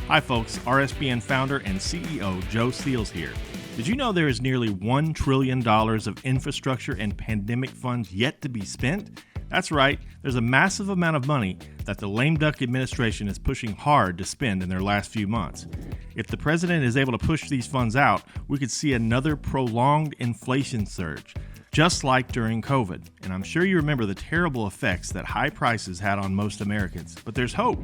Hi folks, RSBN founder and CEO Joe Seals here. Did you know there is nearly $1 trillion of infrastructure and pandemic funds yet to be spent? That's right, there's a massive amount of money that the lame duck administration is pushing hard to spend in their last few months. If the president is able to push these funds out, we could see another prolonged inflation surge, just like during COVID. And I'm sure you remember the terrible effects that high prices had on most Americans. But there's hope.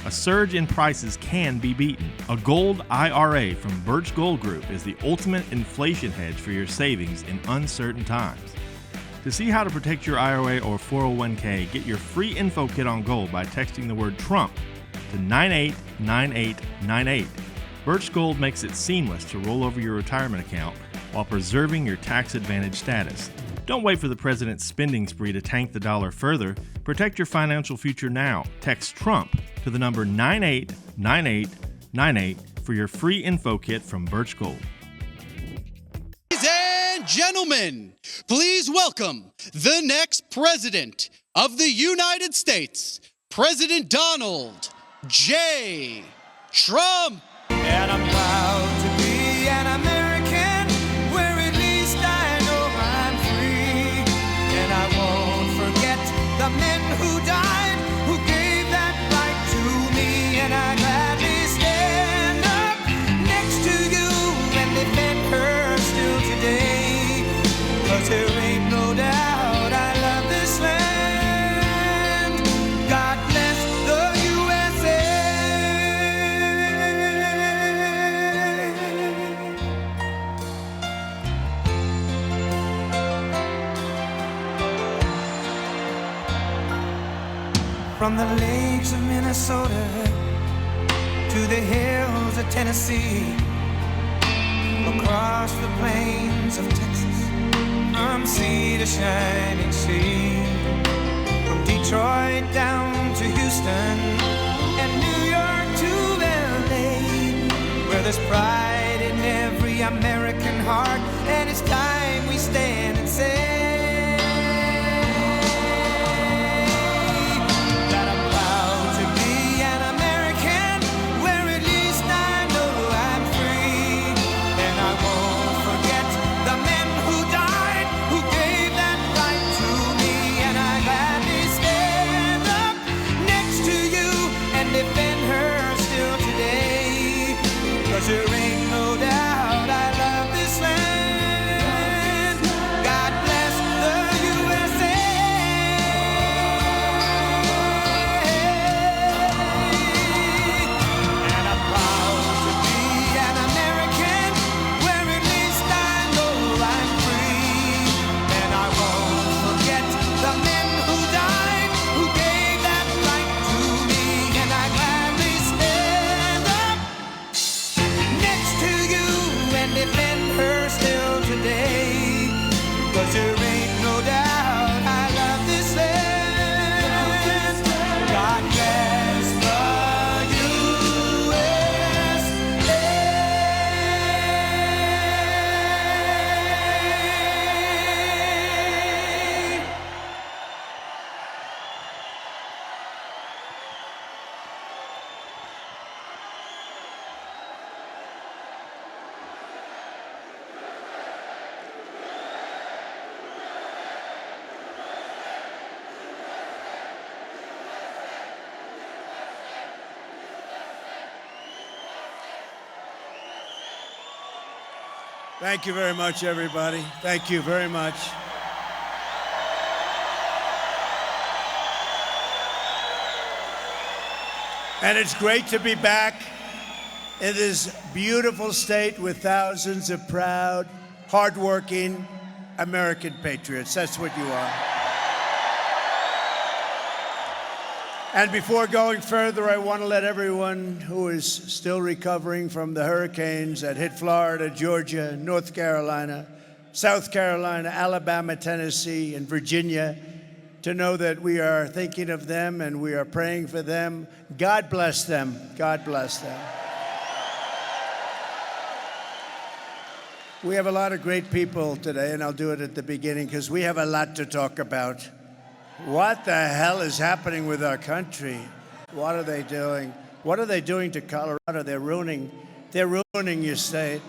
A surge in prices can be beaten. A gold IRA from Birch Gold Group is the ultimate inflation hedge for your savings in uncertain times. To see how to protect your IRA or 401k, get your free info kit on gold by texting the word Trump to 989898. Birch Gold makes it seamless to roll over your retirement account while preserving your tax advantage status. Don't wait for the president's spending spree to tank the dollar further. Protect your financial future now. Text Trump to the number 989898 for your free info kit from Birch Gold. Ladies and gentlemen, please welcome the next president of the United States, President Donald J. Trump. And I'm proud to be an American, where at least I know I'm free. And I won't forget the men who died, who gave that right to me. And I gladly stand up next to you and defend her still today. 'Cause there ain't no doubt I love this land. God bless the USA. From the lakes of Minnesota to the hills of Tennessee, across the plains of Texas, from sea to shining sea, from Detroit down to Houston and New York to LA, where there's pride in every American heart, and it's time we stand and say that I'm proud to be an American, where at least I know I'm free. And I won't forget the men who died, who gave that right to me. And I gladly stand up next to you and defend her still today. 'Cause there ain't no doubt I love this land. God bless the USA. And I'm proud to be an American, where at least I know I'm free. And I won't forget the men who died, who gave that right to me. And I gladly stand up next to you and defend her still today. 'Cause there ain't no doubt I love this land. God bless the USA. Thank you very much, everybody. Thank you very much. And it's great to be back in this beautiful state with thousands of proud, hardworking American patriots. That's what you are. And before going further, I want to let everyone who is still recovering from the hurricanes that hit Florida, Georgia, North Carolina, South Carolina, Alabama, Tennessee, and Virginia to know that we are thinking of them and we are praying for them. God bless them. God bless them. We have a lot of great people today, and I'll do it at the beginning because we have a lot to talk about. What the hell is happening with our country? What are they doing? What are they doing to Colorado? They're ruining your state.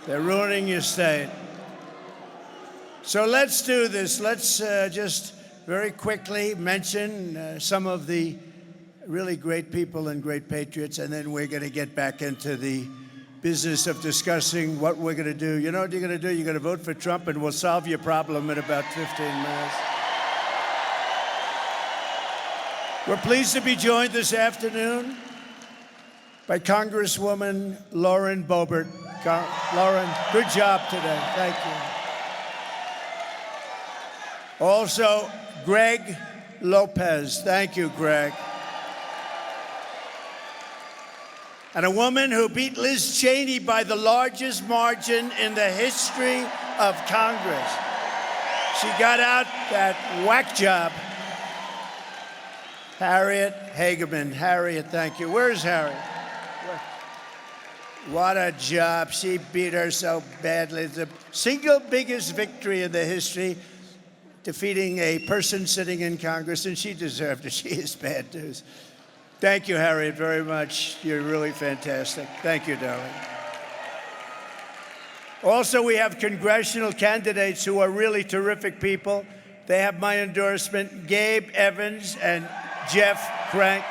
They're ruining your state. So let's do this. Let's just very quickly mention some of the really great people and great patriots, and then we're going to get back into the business of discussing what we're going to do. You know what you're going to do? You're going to vote for Trump, and we'll solve your problem in about 15 minutes. We're pleased to be joined this afternoon by Congresswoman Lauren Boebert. Lauren, good job today. Thank you. Also, Greg Lopez. Thank you, Greg. And a woman who beat Liz Cheney by the largest margin in the history of Congress. She got out that whack job. Harriet Hageman. Harriet, thank you. Where's Harriet? What a job. She beat her so badly. The single biggest victory in the history, defeating a person sitting in Congress, and she deserved it. She is bad news. Thank you, Harriet, very much. You're really fantastic. Thank you, darling. Also, we have congressional candidates who are really terrific people. They have my endorsement, Gabe Evans and Jeff Crank.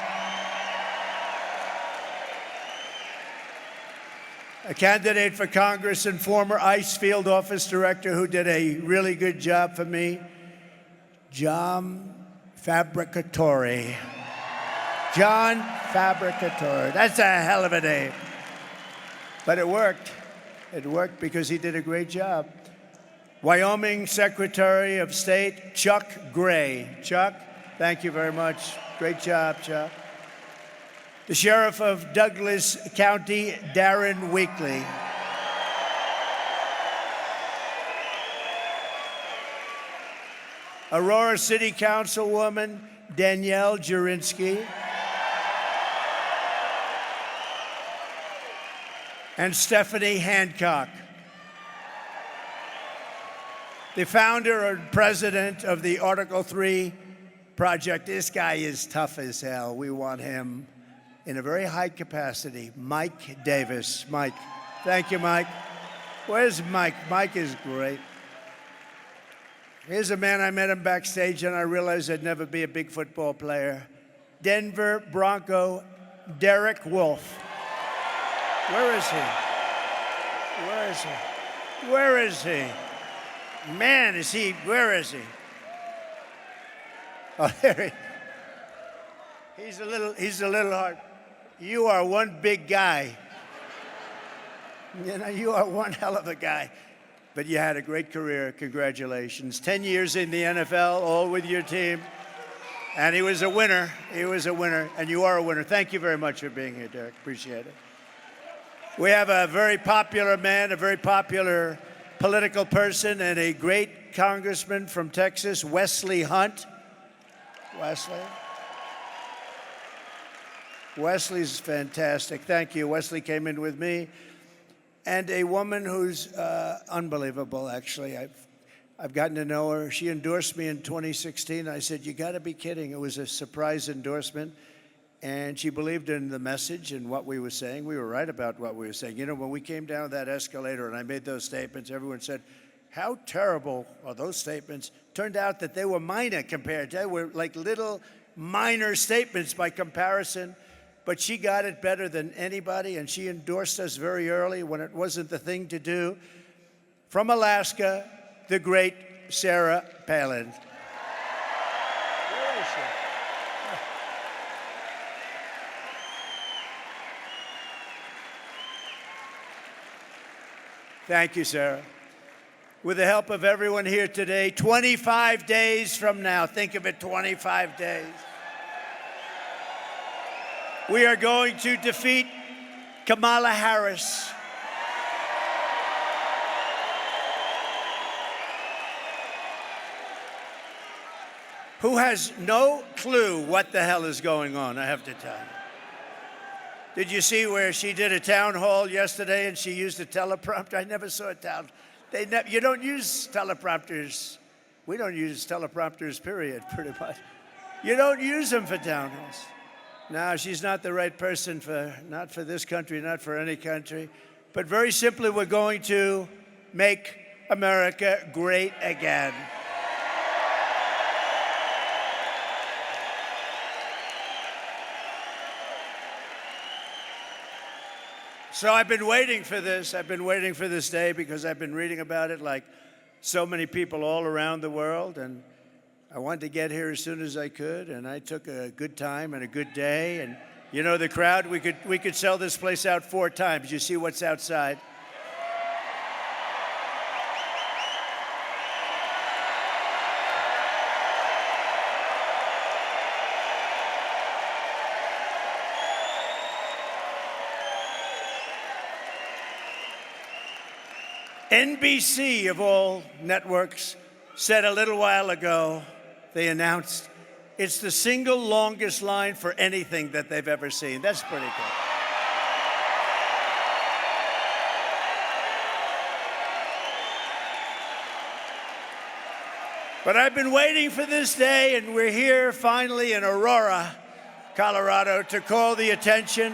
A candidate for Congress and former ICE field office director who did a really good job for me, John Fabricatore. John Fabricatore. That's a hell of a name. But it worked. It worked because he did a great job. Wyoming Secretary of State, Chuck Gray. Chuck, thank you very much. Great job, Chuck. The Sheriff of Douglas County, Darren Weekly. Aurora City Councilwoman, Danielle Jurinsky. And Stephanie Hancock. The founder and president of the Article 3 project. This guy is tough as hell. We want him in a very high capacity. Mike Davis. Mike. Thank you, Mike. Where's Mike? Mike is great. Here's a man, I met him backstage and I realized I'd never be a big football player. Denver Bronco Derek Wolfe. Where is he? Where is he? Where is he? Man, where is he? Oh, there he. He's a little hard. You are one big guy. You know, you are one hell of a guy. But you had a great career. Congratulations. 10 years in the NFL, all with your team. And he was a winner. He was a winner. And you are a winner. Thank you very much for being here, Derek. Appreciate it. We have a very popular man, a very popular political person, and a great congressman from Texas, Wesley Hunt. Wesley. Wesley's fantastic. Thank you. Wesley came in with me. And a woman who's unbelievable, actually. I've gotten to know her. She endorsed me in 2016. I said, you got to be kidding. It was a surprise endorsement. And she believed in the message and what we were saying. We were right about what we were saying. You know, when we came down that escalator and I made those statements, everyone said, how terrible are those statements? Turned out that they were minor compared. They were like little minor statements by comparison. But she got it better than anybody, and she endorsed us very early when it wasn't the thing to do. From Alaska, the great Sarah Palin. Where is she? Thank you, Sarah. With the help of everyone here today, 25 days from now, think of it, 25 days. We are going to defeat Kamala Harris. Who has no clue what the hell is going on, I have to tell you. Did you see where she did a town hall yesterday and she used a teleprompter? I never saw a town. You don't use teleprompters. We don't use teleprompters, period, pretty much. You don't use them for town halls. No, she's not the right person not for this country, not for any country. But very simply, we're going to make America great again. So I've been waiting for this. I've been waiting for this day because I've been reading about it like so many people all around the world. And I wanted to get here as soon as I could. And I took a good time and a good day. And you know, the crowd, we could sell this place out 4 times. You see what's outside. NBC, of all networks, said a little while ago, they announced, it's the single longest line for anything that they've ever seen. That's pretty good. But I've been waiting for this day, and we're here finally in Aurora, Colorado, to call the attention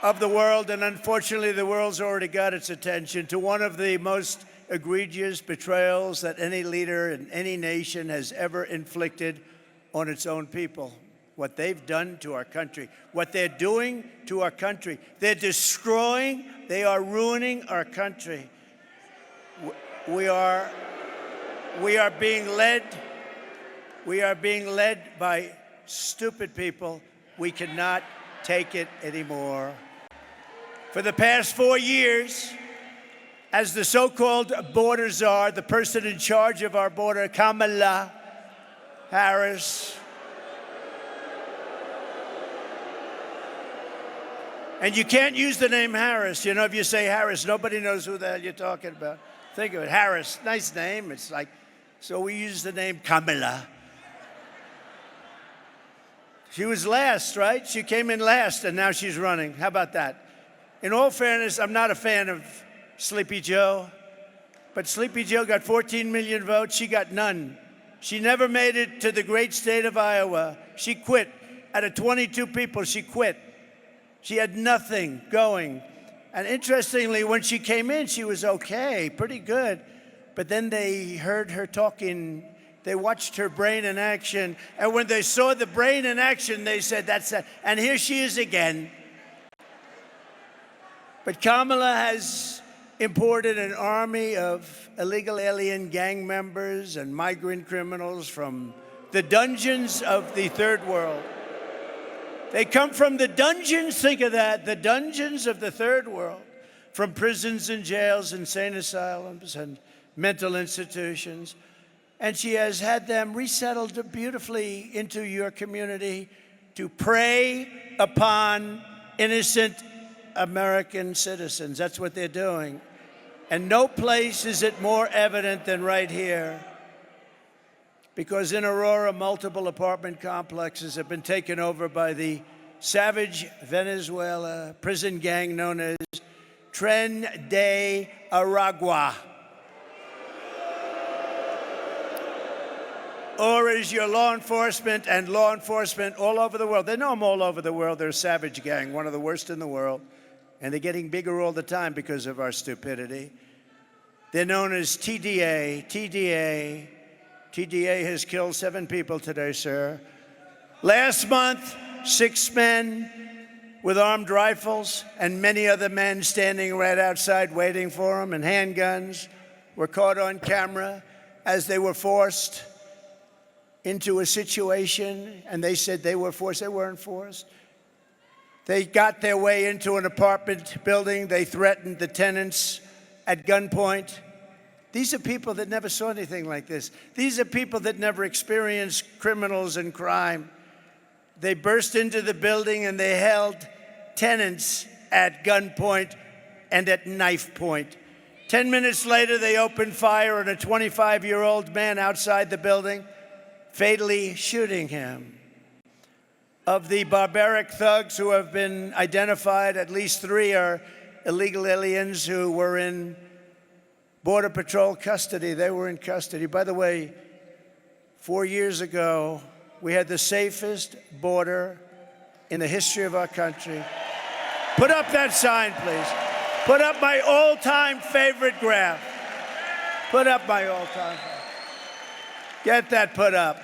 of the world, and unfortunately the world's already got its attention, to one of the most egregious betrayals that any leader in any nation has ever inflicted on its own people. What they've done to our country, what they're doing to our country. They're destroying, they are ruining our country. We are being led by stupid people. We cannot take it anymore. For the past 4 years, as the so-called border czar, the person in charge of our border, Kamala Harris, and you can't use the name Harris. You know, if you say Harris, nobody knows who the hell you're talking about. Think of it, Harris, nice name. It's like, so we use the name Kamala. She was last, right? She came in last, and now she's running. How about that? In all fairness, I'm not a fan of Sleepy Joe, but Sleepy Joe got 14 million votes. She got none. She never made it to the great state of Iowa. She quit. Out of 22 people, she quit. She had nothing going. And interestingly, when she came in, she was okay, pretty good. But then they heard her talking. They watched her brain in action. And when they saw the brain in action, they said, that's it. And here she is again. But Kamala has imported an army of illegal alien gang members and migrant criminals from the dungeons of the third world. They come from the dungeons, think of that, the dungeons of the third world, from prisons and jails, insane asylums, and mental institutions. And she has had them resettled beautifully into your community to prey upon innocent American citizens. That's what they're doing. And no place is it more evident than right here. Because in Aurora, multiple apartment complexes have been taken over by the savage Venezuela prison gang known as Tren de Aragua. Or is your law enforcement and law enforcement all over the world. They know them all over the world. They're a savage gang, one of the worst in the world. And they're getting bigger all the time because of our stupidity. They're known as TDA. TDA has killed 7 people today, sir. Last month, 6 men with armed rifles and many other men standing right outside waiting for them and handguns were caught on camera as they were forced into a situation, and they said they were forced. They weren't forced. They got their way into an apartment building. They threatened the tenants at gunpoint. These are people that never saw anything like this. These are people that never experienced criminals and crime. They burst into the building and they held tenants at gunpoint and at knife point. 10 minutes later, they opened fire on a 25-year-old man outside the building, fatally shooting him. Of the barbaric thugs who have been identified, at least 3 are illegal aliens who were in Border Patrol custody. They were in custody. By the way, 4 years ago, we had the safest border in the history of our country. Put up that sign, please. Put up my all-time favorite graph. Put up my all-time favorite. Get that put up.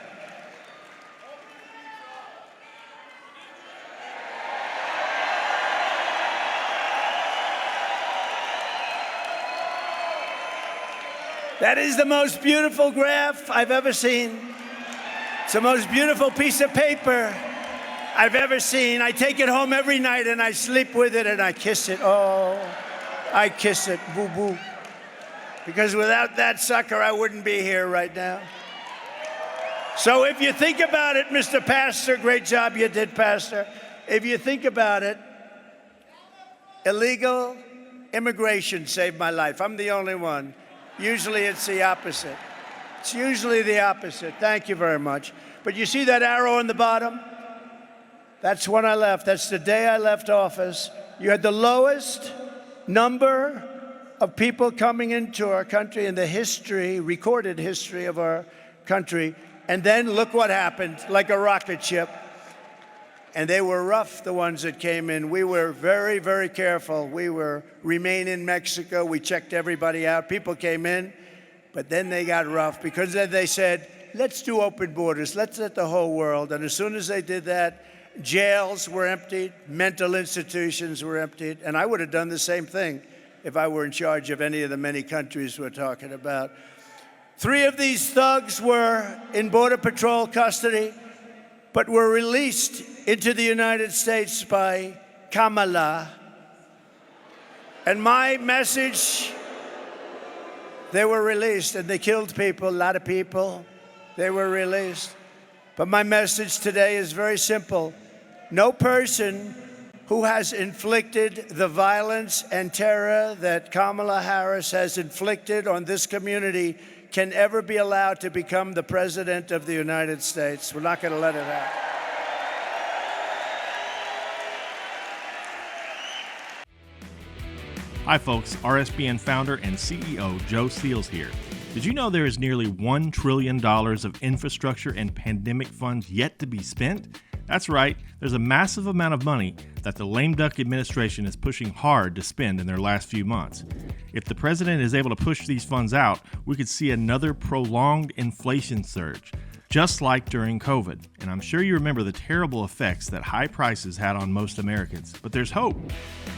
That is the most beautiful graph I've ever seen. It's the most beautiful piece of paper I've ever seen. I take it home every night and I sleep with it and I kiss it. Oh, I kiss it, boo-boo. Because without that sucker, I wouldn't be here right now. So if you think about it, Mr. Pastor, great job you did, Pastor. If you think about it, illegal immigration saved my life. I'm the only one. Usually it's the opposite. It's usually the opposite. Thank you very much. But you see that arrow on the bottom? That's when I left. That's the day I left office. You had the lowest number of people coming into our country in the history, recorded history of our country. And then look what happened, like a rocket ship. And they were rough, the ones that came in. We were very, very careful. We were remain in Mexico. We checked everybody out. People came in, but then they got rough because then they said, let's do open borders. Let's let the whole world. And as soon as they did that, jails were emptied, mental institutions were emptied. And I would have done the same thing if I were in charge of any of the many countries we're talking about. 3 of these thugs were in Border Patrol custody, but were released into the United States by Kamala. And my message, they were released, and they killed people, a lot of people. They were released. But my message today is very simple. No person who has inflicted the violence and terror that Kamala Harris has inflicted on this community can ever be allowed to become the President of the United States. We're not going to let it happen. Hi folks, RSBN founder and CEO Joe Steele here. Did you know there is nearly $1 trillion of infrastructure and pandemic funds yet to be spent? That's right, there's a massive amount of money that the lame duck administration is pushing hard to spend in their last few months. If the president is able to push these funds out, we could see another prolonged inflation surge, just like during COVID. And I'm sure you remember the terrible effects that high prices had on most Americans. But there's hope.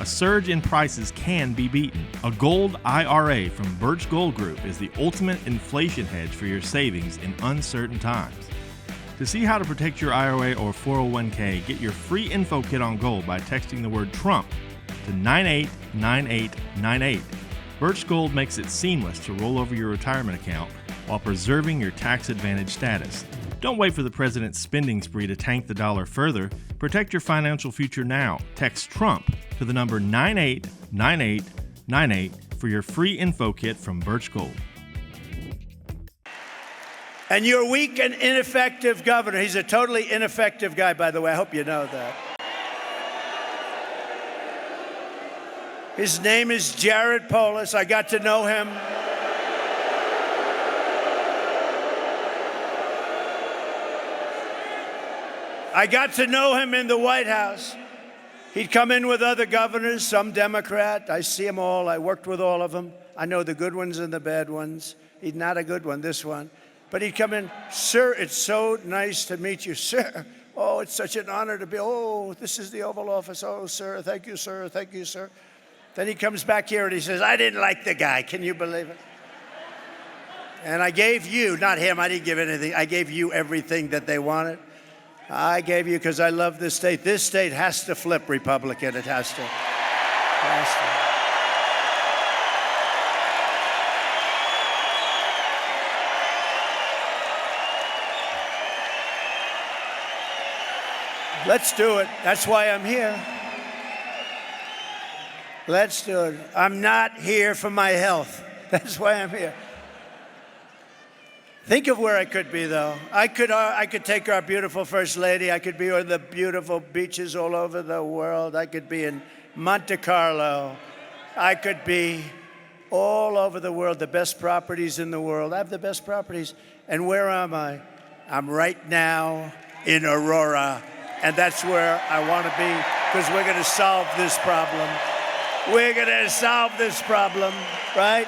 A surge in prices can be beaten. A gold IRA from Birch Gold Group is the ultimate inflation hedge for your savings in uncertain times. To see how to protect your IRA or 401k, get your free info kit on gold by texting the word Trump to 989898. Birch Gold makes it seamless to roll over your retirement account while preserving your tax advantage status. Don't wait for the president's spending spree to tank the dollar further. Protect your financial future now. Text Trump to the number 989898 for your free info kit from Birch Gold. And your weak and ineffective governor, he's a totally ineffective guy, by the way. I hope you know that. His name is Jared Polis. I got to know him. I got to know him in the White House. He'd come in with other governors, some Democrat. I see them all. I worked with all of them. I know the good ones and the bad ones. He's not a good one, this one. But he'd come in, sir, it's so nice to meet you, sir. Oh, it's such an honor to be, oh, this is the Oval Office. Oh, sir, thank you, sir, thank you, sir. Then he comes back here and he says, I didn't like the guy. Can you believe it? And I gave you, not him, I didn't give anything. I gave you everything that they wanted. I gave you because I love this state. This state has to flip Republican. It has to. It has to. Let's do it. That's why I'm here. Let's do it. I'm not here for my health. That's why I'm here. Think of where I could be, though. I could take our beautiful First Lady. I could be on the beautiful beaches all over the world. I could be in Monte Carlo. I could be all over the world, the best properties in the world. I have the best properties. And where am I? I'm right now in Aurora, And that's where I want to be, because we're going to solve this problem. We're going to solve this problem, right?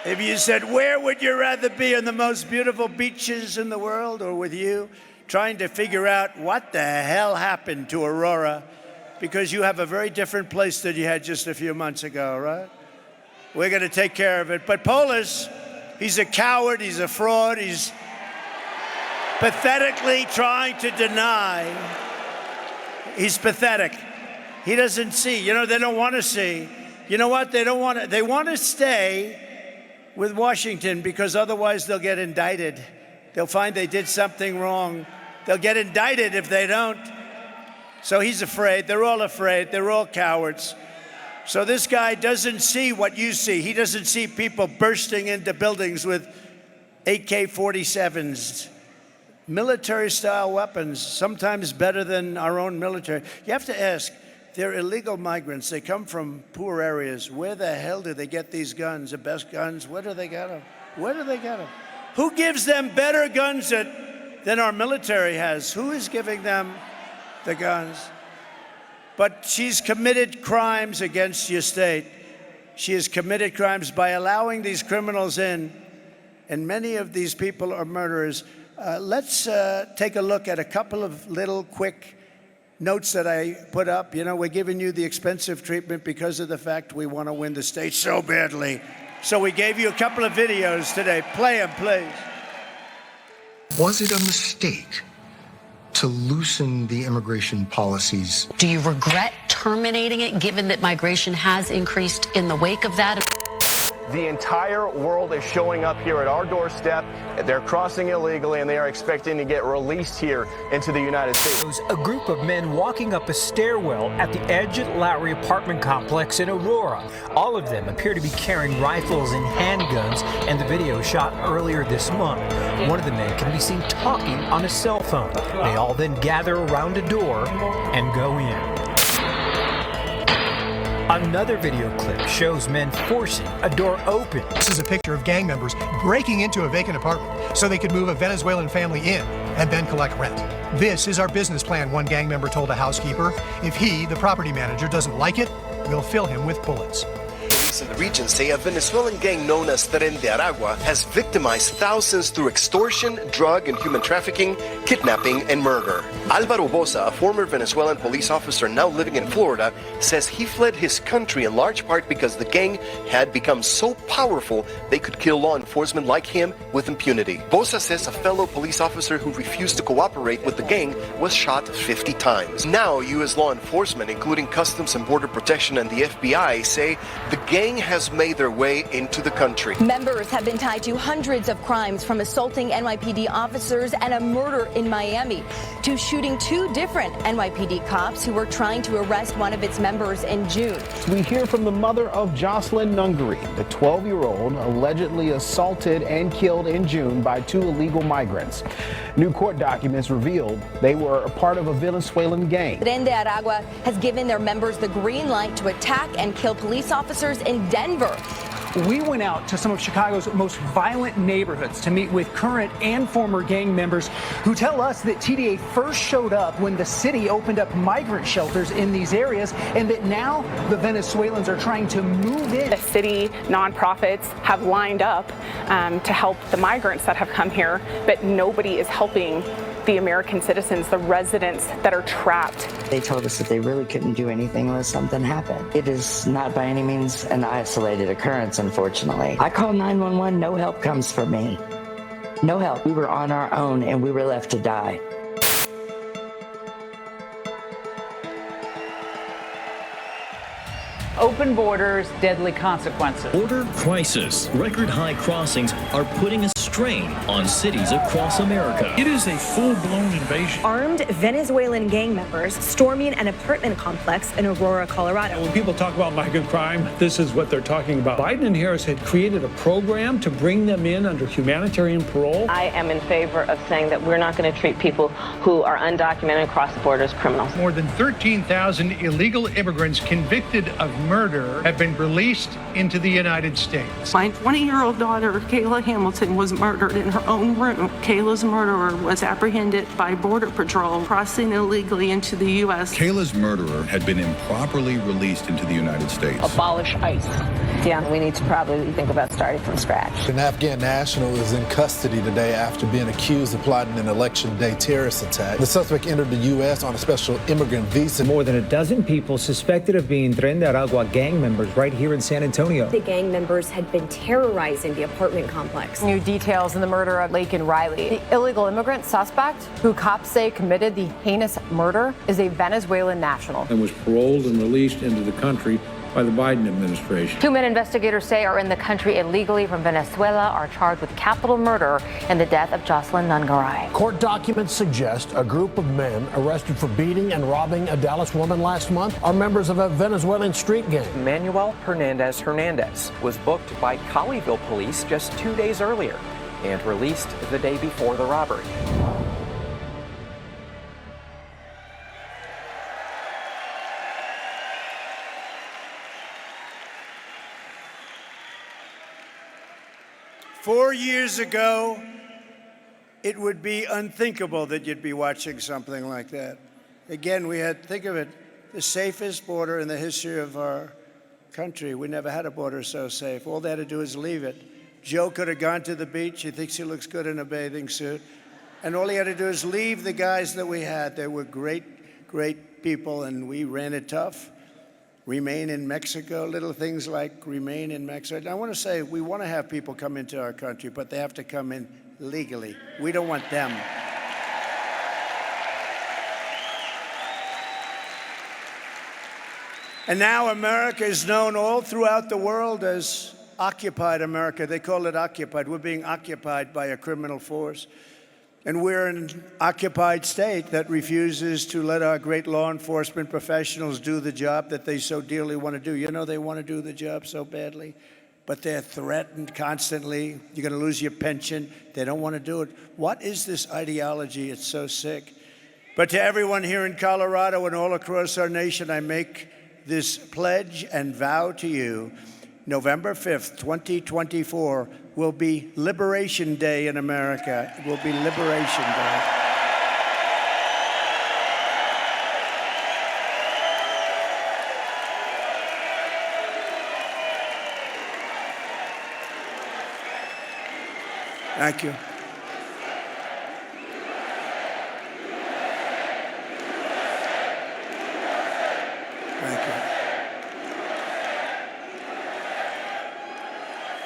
If you said, where would you rather be, on the most beautiful beaches in the world or with you, trying to figure out what the hell happened to Aurora, because you have a very different place than you had just a few months ago, right? We're going to take care of it. But Polis, he's a coward, he's a fraud, he's pathetically trying to deny. He's pathetic. He doesn't see. You know, they don't want to see. You know what? They don't want to. They want to stay with Washington because otherwise they'll get indicted. They'll find they did something wrong. They'll get indicted if they don't. So he's afraid. They're all afraid. They're all cowards. So this guy doesn't see what you see. He doesn't see people bursting into buildings with AK-47s, military-style weapons, sometimes better than our own military. You have to ask, they're illegal migrants. They come from poor areas. Where the hell do they get these guns, the best guns? Where do they get them? Where do they get them? Who gives them better guns than our military has? Who is giving them the guns? But she's committed crimes against your state. She has committed crimes by allowing these criminals in, and many of these people are murderers. Let's take a look at a couple of little quick notes that I put up. You know, we're giving you the expensive treatment because of the fact we want to win the state so badly. So we gave you a couple of videos today. Play them, please. Was it a mistake to loosen the immigration policies? Do you regret terminating it, given that migration has increased in the wake of that? The entire world is showing up here at our doorstep. They're crossing illegally, and they are expecting to get released here into the United States. A group of men walking up a stairwell at the Edgett Lowry apartment complex in Aurora. All of them appear to be carrying rifles and handguns, and the video shot earlier this month. One of the men can be seen talking on a cell phone. They all then gather around a door and go in. Another video clip shows men forcing a door open. This is a picture of gang members breaking into a vacant apartment so they could move a Venezuelan family in and then collect rent. This is our business plan, one gang member told a housekeeper. If he, the property manager, doesn't like it, we'll fill him with bullets. Police in the region say a Venezuelan gang known as Tren de Aragua has victimized thousands through extortion, drug and human trafficking, kidnapping, and murder. Alvaro Bosa, a former Venezuelan police officer now living in Florida, says he fled his country in large part because the gang had become so powerful they could kill law enforcement like him with impunity. Bosa says a fellow police officer who refused to cooperate with the gang was shot 50 times. Now, U.S. law enforcement, including Customs and Border Protection and the FBI, say the gang has made their way into the country. Members have been tied to hundreds of crimes, from assaulting NYPD officers and a murder in Miami to shooting two different NYPD cops who were trying to arrest one of its members in June. We hear from the mother of Jocelyn Nungary, the 12-year-old allegedly assaulted and killed in June by two illegal migrants. New court documents revealed they were a part of a Venezuelan gang. Tren de Aragua has given their members the green light to attack and kill police officers in Denver. We went out to some of Chicago's most violent neighborhoods to meet with current and former gang members who tell us that TDA first showed up when the city opened up migrant shelters in these areas, and that now the Venezuelans are trying to move in. The city nonprofits have lined up to help the migrants that have come here, but nobody is helping the American citizens, the residents that are trapped. They told us that they really couldn't do anything unless something happened. It is not by any means an isolated occurrence, unfortunately. I call 911, no help comes from me. No help. We were on our own and we were left to die. Open borders, deadly consequences. Border crisis. Record high crossings are putting a strain on cities across America. It is a full-blown invasion. Armed Venezuelan gang members storming an apartment complex in Aurora, Colorado. When people talk about migrant crime, this is what they're talking about. Biden and Harris had created a program to bring them in under humanitarian parole. I am in favor of saying that we're not going to treat people who are undocumented across the border as criminals. More than 13,000 illegal immigrants convicted of murder have been released into the United States. My 20-year-old daughter, Kayla Hamilton, was murdered in her own room. Kayla's murderer was apprehended by Border Patrol crossing illegally into the U.S. Kayla's murderer had been improperly released into the United States. Abolish ICE. Yeah, we need to probably think about starting from scratch. An Afghan national is in custody today after being accused of plotting an election day terrorist attack. The suspect entered the U.S. on a special immigrant visa. More than a dozen people suspected of being Tren de Aragua gang members right here in San Antonio. The gang members had been terrorizing the apartment complex. New details in the murder of Laken Riley. The illegal immigrant suspect, who cops say committed the heinous murder, is a Venezuelan national. And was paroled and released into the country by the Biden administration. 2 men investigators say are in the country illegally from Venezuela are charged with capital murder in the death of Jocelyn Nungaray. Court documents suggest a group of men arrested for beating and robbing a Dallas woman last month are members of a Venezuelan street gang. Manuel Hernandez was booked by Colleyville police just 2 days earlier and released the day before the robbery. Four years ago, it would be unthinkable that you'd be watching something like that. Again, we had, think of it, the safest border in the history of our country. We never had a border so safe. All they had to do is leave it. Joe could have gone to the beach. He thinks he looks good in a bathing suit. And all he had to do is leave the guys that we had. They were great, great people, and we ran it tough. Remain in Mexico, little things like remain in Mexico. And I want to say, we want to have people come into our country, but they have to come in legally. We don't want them. And now America is known all throughout the world as occupied America. They call it occupied. We're being occupied by a criminal force. And we're an occupied state that refuses to let our great law enforcement professionals do the job that they so dearly want to do. You know, they want to do the job so badly, but they're threatened constantly. You're going to lose your pension. They don't want to do it. What is this ideology? It's so sick. But to everyone here in Colorado and all across our nation, I make this pledge and vow to you. November 5th, 2024 will be Liberation Day in America. It will be Liberation Day. Thank you. Thank you.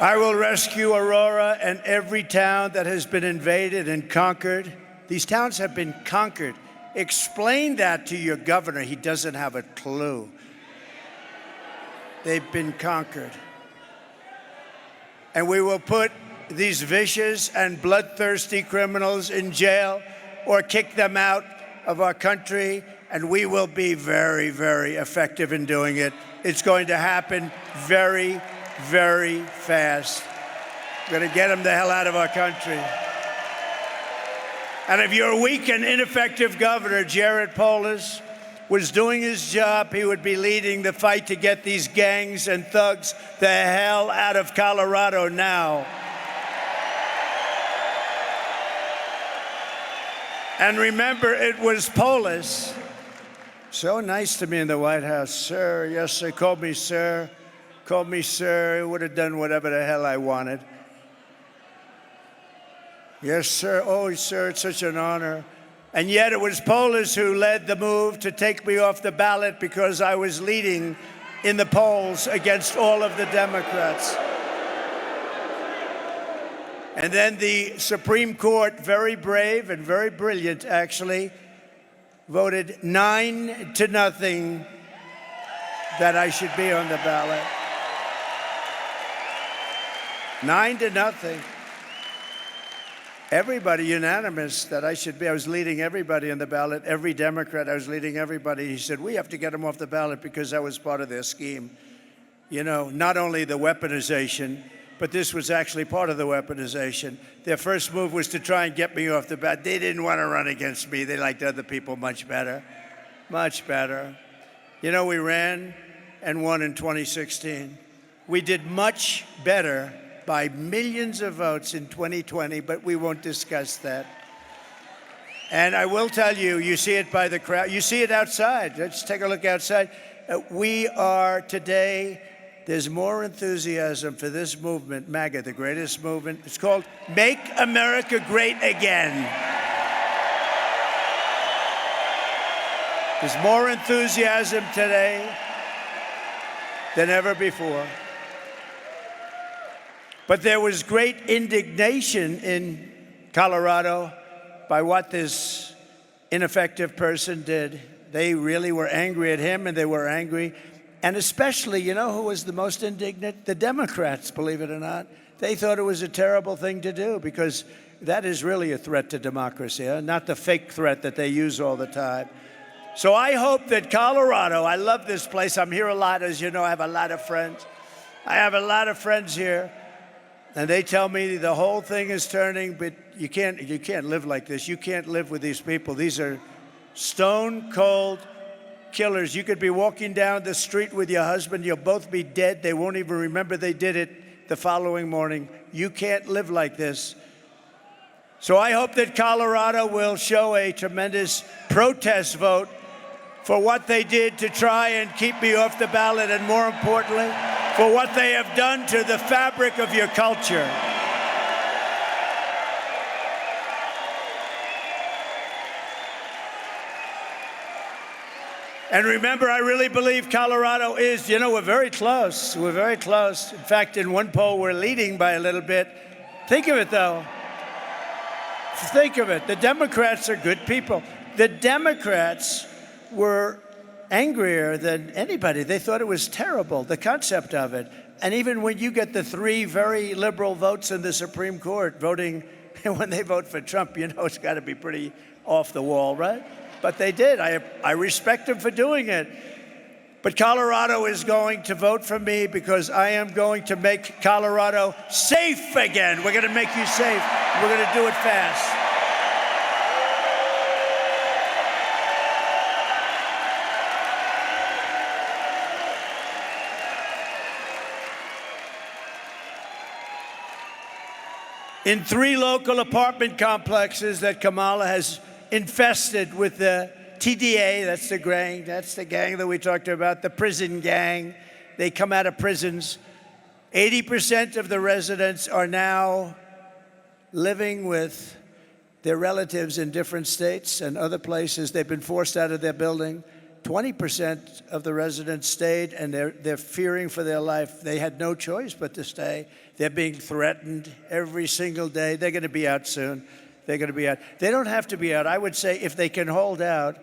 I will rescue Aurora and every town that has been invaded and conquered. These towns have been conquered. Explain that to your governor. He doesn't have a clue. They've been conquered. And we will put these vicious and bloodthirsty criminals in jail or kick them out of our country, and we will be very, very effective in doing it. It's going to happen very, very fast. We're going to get them the hell out of our country. And if you're a weak and ineffective governor, Jared Polis, was doing his job, he would be leading the fight to get these gangs and thugs the hell out of Colorado now. And remember, it was Polis. So nice to me in the White House. Sir, yes, sir, called me sir. Called me sir. He would have done whatever the hell I wanted. Yes, sir. Oh, sir, it's such an honor. And yet it was Polis who led the move to take me off the ballot because I was leading in the polls against all of the Democrats. And then the Supreme Court, very brave and very brilliant, actually, voted 9-0 that I should be on the ballot. 9-0. Everybody unanimous that I should be. I was leading everybody on the ballot. Every Democrat, I was leading everybody. He said, we have to get him off the ballot because that was part of their scheme. You know, not only the weaponization, but this was actually part of the weaponization. Their first move was to try and get me off the ballot. They didn't want to run against me. They liked other people much better. Much better. You know, we ran, and won in 2016. We did much better by millions of votes in 2020, but we won't discuss that. And I will tell you, you see it by the crowd. You see it outside. Let's take a look outside. We are today, there's more enthusiasm for this movement, MAGA, the greatest movement. It's called Make America Great Again. There's more enthusiasm today than ever before. But there was great indignation in Colorado by what this ineffective person did. They really were angry at him, and they were angry. And especially, you know who was the most indignant? The Democrats, believe it or not. They thought it was a terrible thing to do because that is really a threat to democracy, not the fake threat that they use all the time. So I hope that Colorado, I love this place. I'm here a lot, as you know, I have a lot of friends. I have a lot of friends here, and they tell me the whole thing is turning, but you can't live like this. You can't live with these people. These are stone cold killers. You could be walking down the street with your husband. You'll both be dead. They won't even remember they did it the following morning. You can't live like this. So I hope that Colorado will show a tremendous protest vote for what they did to try and keep me off the ballot, and more importantly, for what they have done to the fabric of your culture. And remember, I really believe Colorado is, we're very close. We're very close. In fact, in one poll, we're leading by a little bit. Think of it, though. Think of it. The Democrats are good people. The Democrats were angrier than anybody. They thought it was terrible, the concept of it. And even when you get the 3 very liberal votes in the Supreme Court voting, when they vote for Trump, it's got to be pretty off the wall, right? But they did. I respect them for doing it. But Colorado is going to vote for me because I am going to make Colorado safe again. We're going to make you safe. We're going to do it fast. In 3 local apartment complexes that Kamala has infested with the TDA, that's the gang that we talked about, the prison gang. They come out of prisons. 80% of the residents are now living with their relatives in different states and other places. They've been forced out of their building. 20% of the residents stayed, and they're fearing for their life. They had no choice but to stay. They're being threatened every single day. They're going to be out soon. They're going to be out. They don't have to be out. I would say if they can hold out,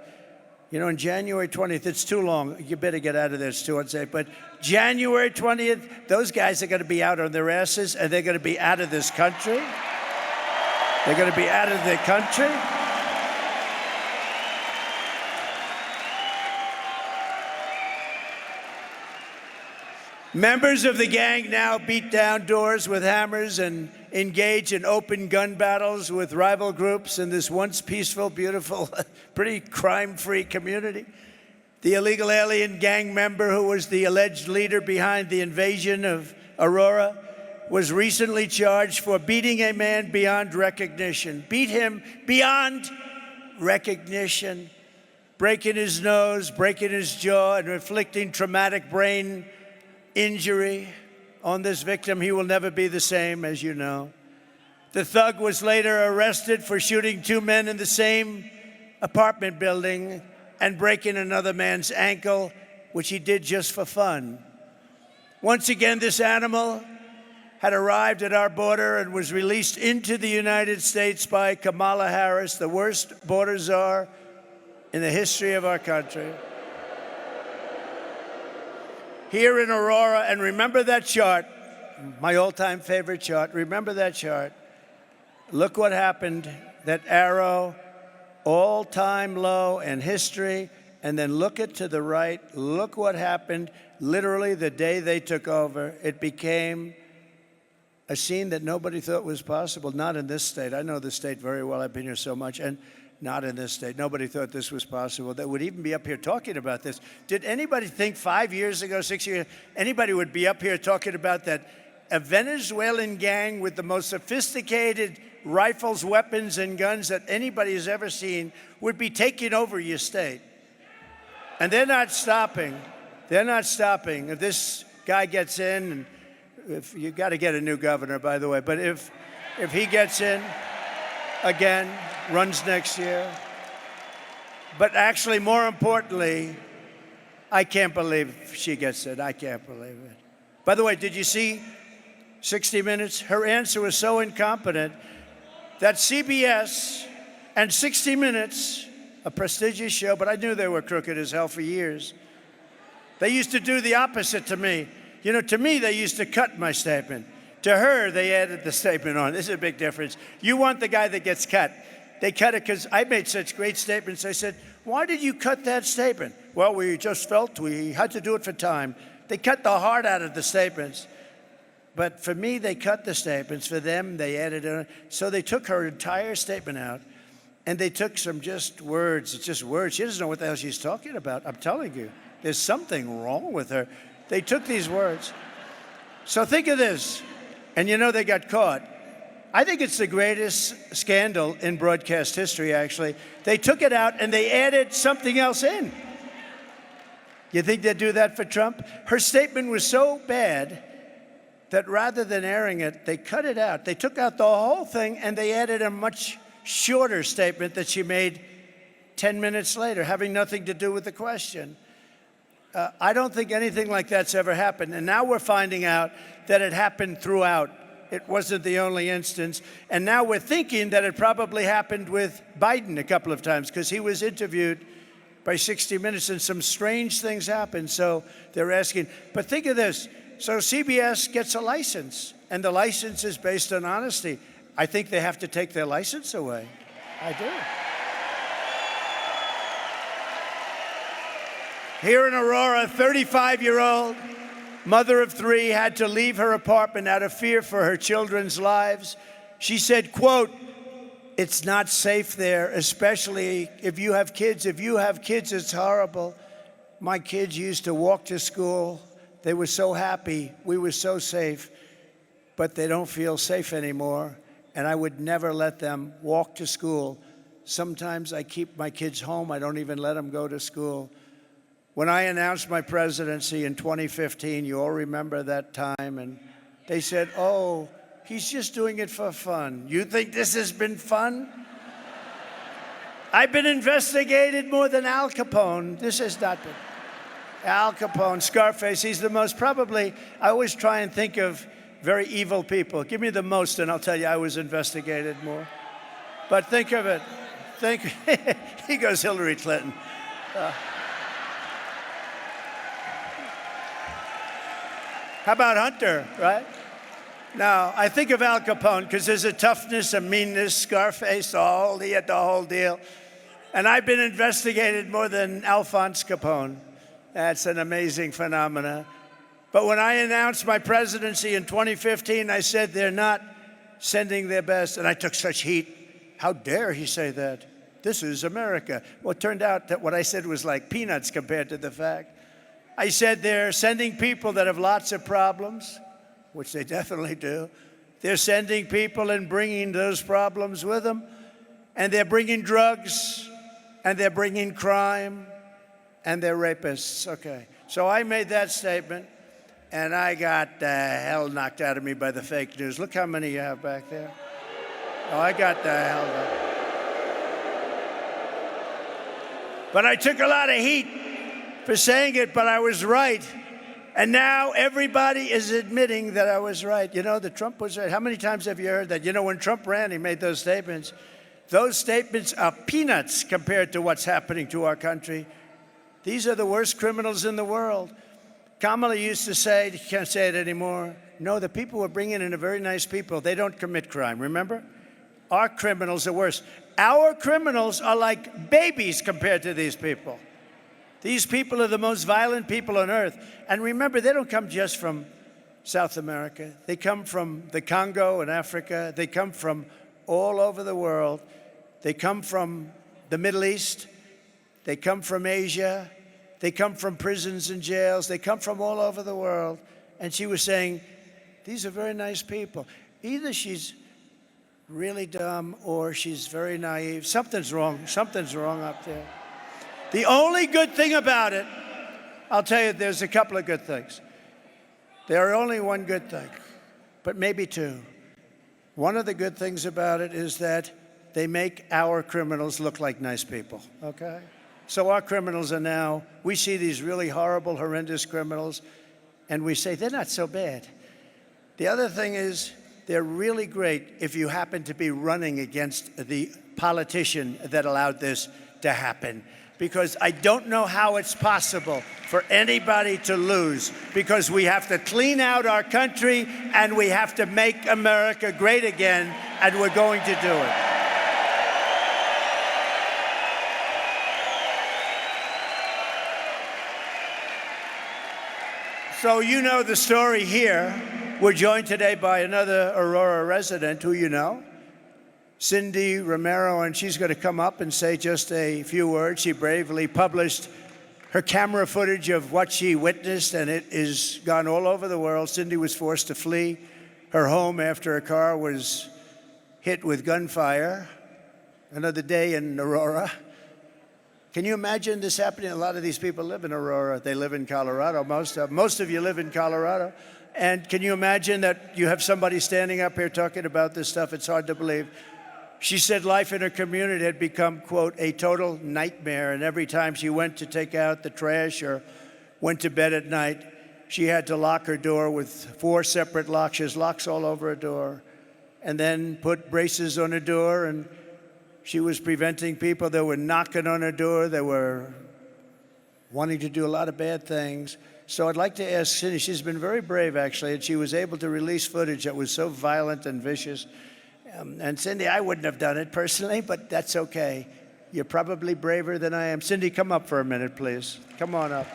on January 20th, it's too long. You better get out of there. It's too unsafe. But January 20th, those guys are going to be out on their asses, and they're going to be out of this country. They're going to be out of their country. Members of the gang now beat down doors with hammers and engage in open gun battles with rival groups in this once peaceful, beautiful, pretty crime-free community. The illegal alien gang member who was the alleged leader behind the invasion of Aurora was recently charged for beating a man beyond recognition. Beat him beyond recognition, breaking his nose, breaking his jaw, and inflicting traumatic brain injury on this victim. He will never be the same, as you know. The thug was later arrested for shooting 2 men in the same apartment building and breaking another man's ankle, which he did just for fun. Once again, this animal had arrived at our border and was released into the United States by Kamala Harris, the worst border czar in the history of our country. Here in Aurora, and remember that chart, my all-time favorite chart, remember that chart. Look what happened, that arrow, all-time low in history, and then look it to the right, look what happened literally the day they took over. It became a scene that nobody thought was possible, not in this state. I know the state very well, I've been here so much, and not in this state. Nobody thought this was possible, that would even be up here talking about this. Did anybody think 5 years ago, 6 years, anybody would be up here talking about that a Venezuelan gang with the most sophisticated rifles, weapons, and guns that anybody has ever seen would be taking over your state? And they're not stopping. They're not stopping. If this guy gets in, and if you got to get a new governor, by the way, but if he gets in again, runs next year. But actually, more importantly, I can't believe she gets it. I can't believe it. By the way, did you see 60 Minutes? Her answer was so incompetent that CBS and 60 Minutes, a prestigious show, but I knew they were crooked as hell for years. They used to do the opposite to me. You know, to me, they used to cut my statement. To her, they added the statement on. This is a big difference. You want the guy that gets cut. They cut it because I made such great statements. I said, why did you cut that statement? Well, we just felt we had to do it for time. They cut the heart out of the statements. But for me, they cut the statements. For them, they added it on. So they took her entire statement out, and they took some just words. It's just words. She doesn't know what the hell she's talking about. I'm telling you, there's something wrong with her. They took these words. So think of this. And you know they got caught. I think it's the greatest scandal in broadcast history, actually. They took it out and they added something else in. You think they'd do that for Trump? Her statement was so bad that rather than airing it, they cut it out. They took out the whole thing and they added a much shorter statement that she made 10 minutes later, having nothing to do with the question. I don't think anything like that's ever happened. And now we're finding out that it happened throughout. It wasn't the only instance. And now we're thinking that it probably happened with Biden a couple of times because he was interviewed by 60 Minutes and some strange things happened. So they're asking. But think of this. So CBS gets a license, and the license is based on honesty. I think they have to take their license away. I do. Here in Aurora, a 35-year-old mother of three had to leave her apartment out of fear for her children's lives. She said, quote, "It's not safe there, especially if you have kids. If you have kids, it's horrible. My kids used to walk to school. They were so happy. We were so safe, but they don't feel safe anymore. And I would never let them walk to school. Sometimes I keep my kids home. I don't even let them go to school." When I announced my presidency in 2015, you all remember that time, and they said, oh, he's just doing it for fun. You think this has been fun? I've been investigated more than Al Capone. This has not been. Al Capone, Scarface, he's the most probably, I always try and think of very evil people. Give me the most and I'll tell you I was investigated more. But think of it. He goes Hillary Clinton. How about Hunter, right? Now, I think of Al Capone because there's a toughness, a meanness, Scarface, he had the whole deal. And I've been investigated more than Alphonse Capone. That's an amazing phenomena. But when I announced my presidency in 2015, I said they're not sending their best. And I took such heat. How dare he say that? This is America. Well, it turned out that what I said was like peanuts compared to the fact. I said they're sending people that have lots of problems, which they definitely do. They're sending people and bringing those problems with them. And they're bringing drugs, and they're bringing crime, and they're rapists. Okay. So I made that statement, and I got the hell knocked out of me by the fake news. Look how many you have back there. Oh, I got the hell knocked. But I took a lot of heat for saying it, but I was right. And now everybody is admitting that I was right. You know, that Trump was right. How many times have you heard that? You know, when Trump ran, he made those statements. Those statements are peanuts compared to what's happening to our country. These are the worst criminals in the world. Kamala used to say, you can't say it anymore, no, the people we're bringing in are very nice people. They don't commit crime, remember? Our criminals are worse. Our criminals are like babies compared to these people. These people are the most violent people on earth. And remember, they don't come just from South America. They come from the Congo and Africa. They come from all over the world. They come from the Middle East. They come from Asia. They come from prisons and jails. They come from all over the world. And she was saying, these are very nice people. Either she's really dumb or she's very naive. Something's wrong. Something's wrong up there. The only good thing about it, I'll tell you, there's a couple of good things. There are only one good thing, but maybe two. One of the good things about it is that they make our criminals look like nice people, okay? So our criminals are now, we see these really horrible, horrendous criminals, and we say, they're not so bad. The other thing is, they're really great if you happen to be running against the politician that allowed this to happen. Because I don't know how it's possible for anybody to lose, because we have to clean out our country and we have to make America great again, and we're going to do it. So you know the story here. We're joined today by another Aurora resident who you know, Cindy Romero, and she's going to come up and say just a few words. She bravely published her camera footage of what she witnessed, and it is gone all over the world. Cindy was forced to flee her home after a car was hit with gunfire. Another day in Aurora. Can you imagine this happening? A lot of these people live in Aurora. They live in Colorado. Most of you live in Colorado. And can you imagine that you have somebody standing up here talking about this stuff? It's hard to believe. She said life in her community had become, quote, a total nightmare. And every time she went to take out the trash or went to bed at night, she had to lock her door with 4 separate locks. She has locks all over her door. And then put braces on her door. And she was preventing people that were knocking on her door. They were wanting to do a lot of bad things. So I'd like to ask Cindy, she's been very brave, actually, and she was able to release footage that was so violent and vicious. And Cindy, I wouldn't have done it personally, but that's okay. You're probably braver than I am. Cindy, come up for a minute, please. Come on up.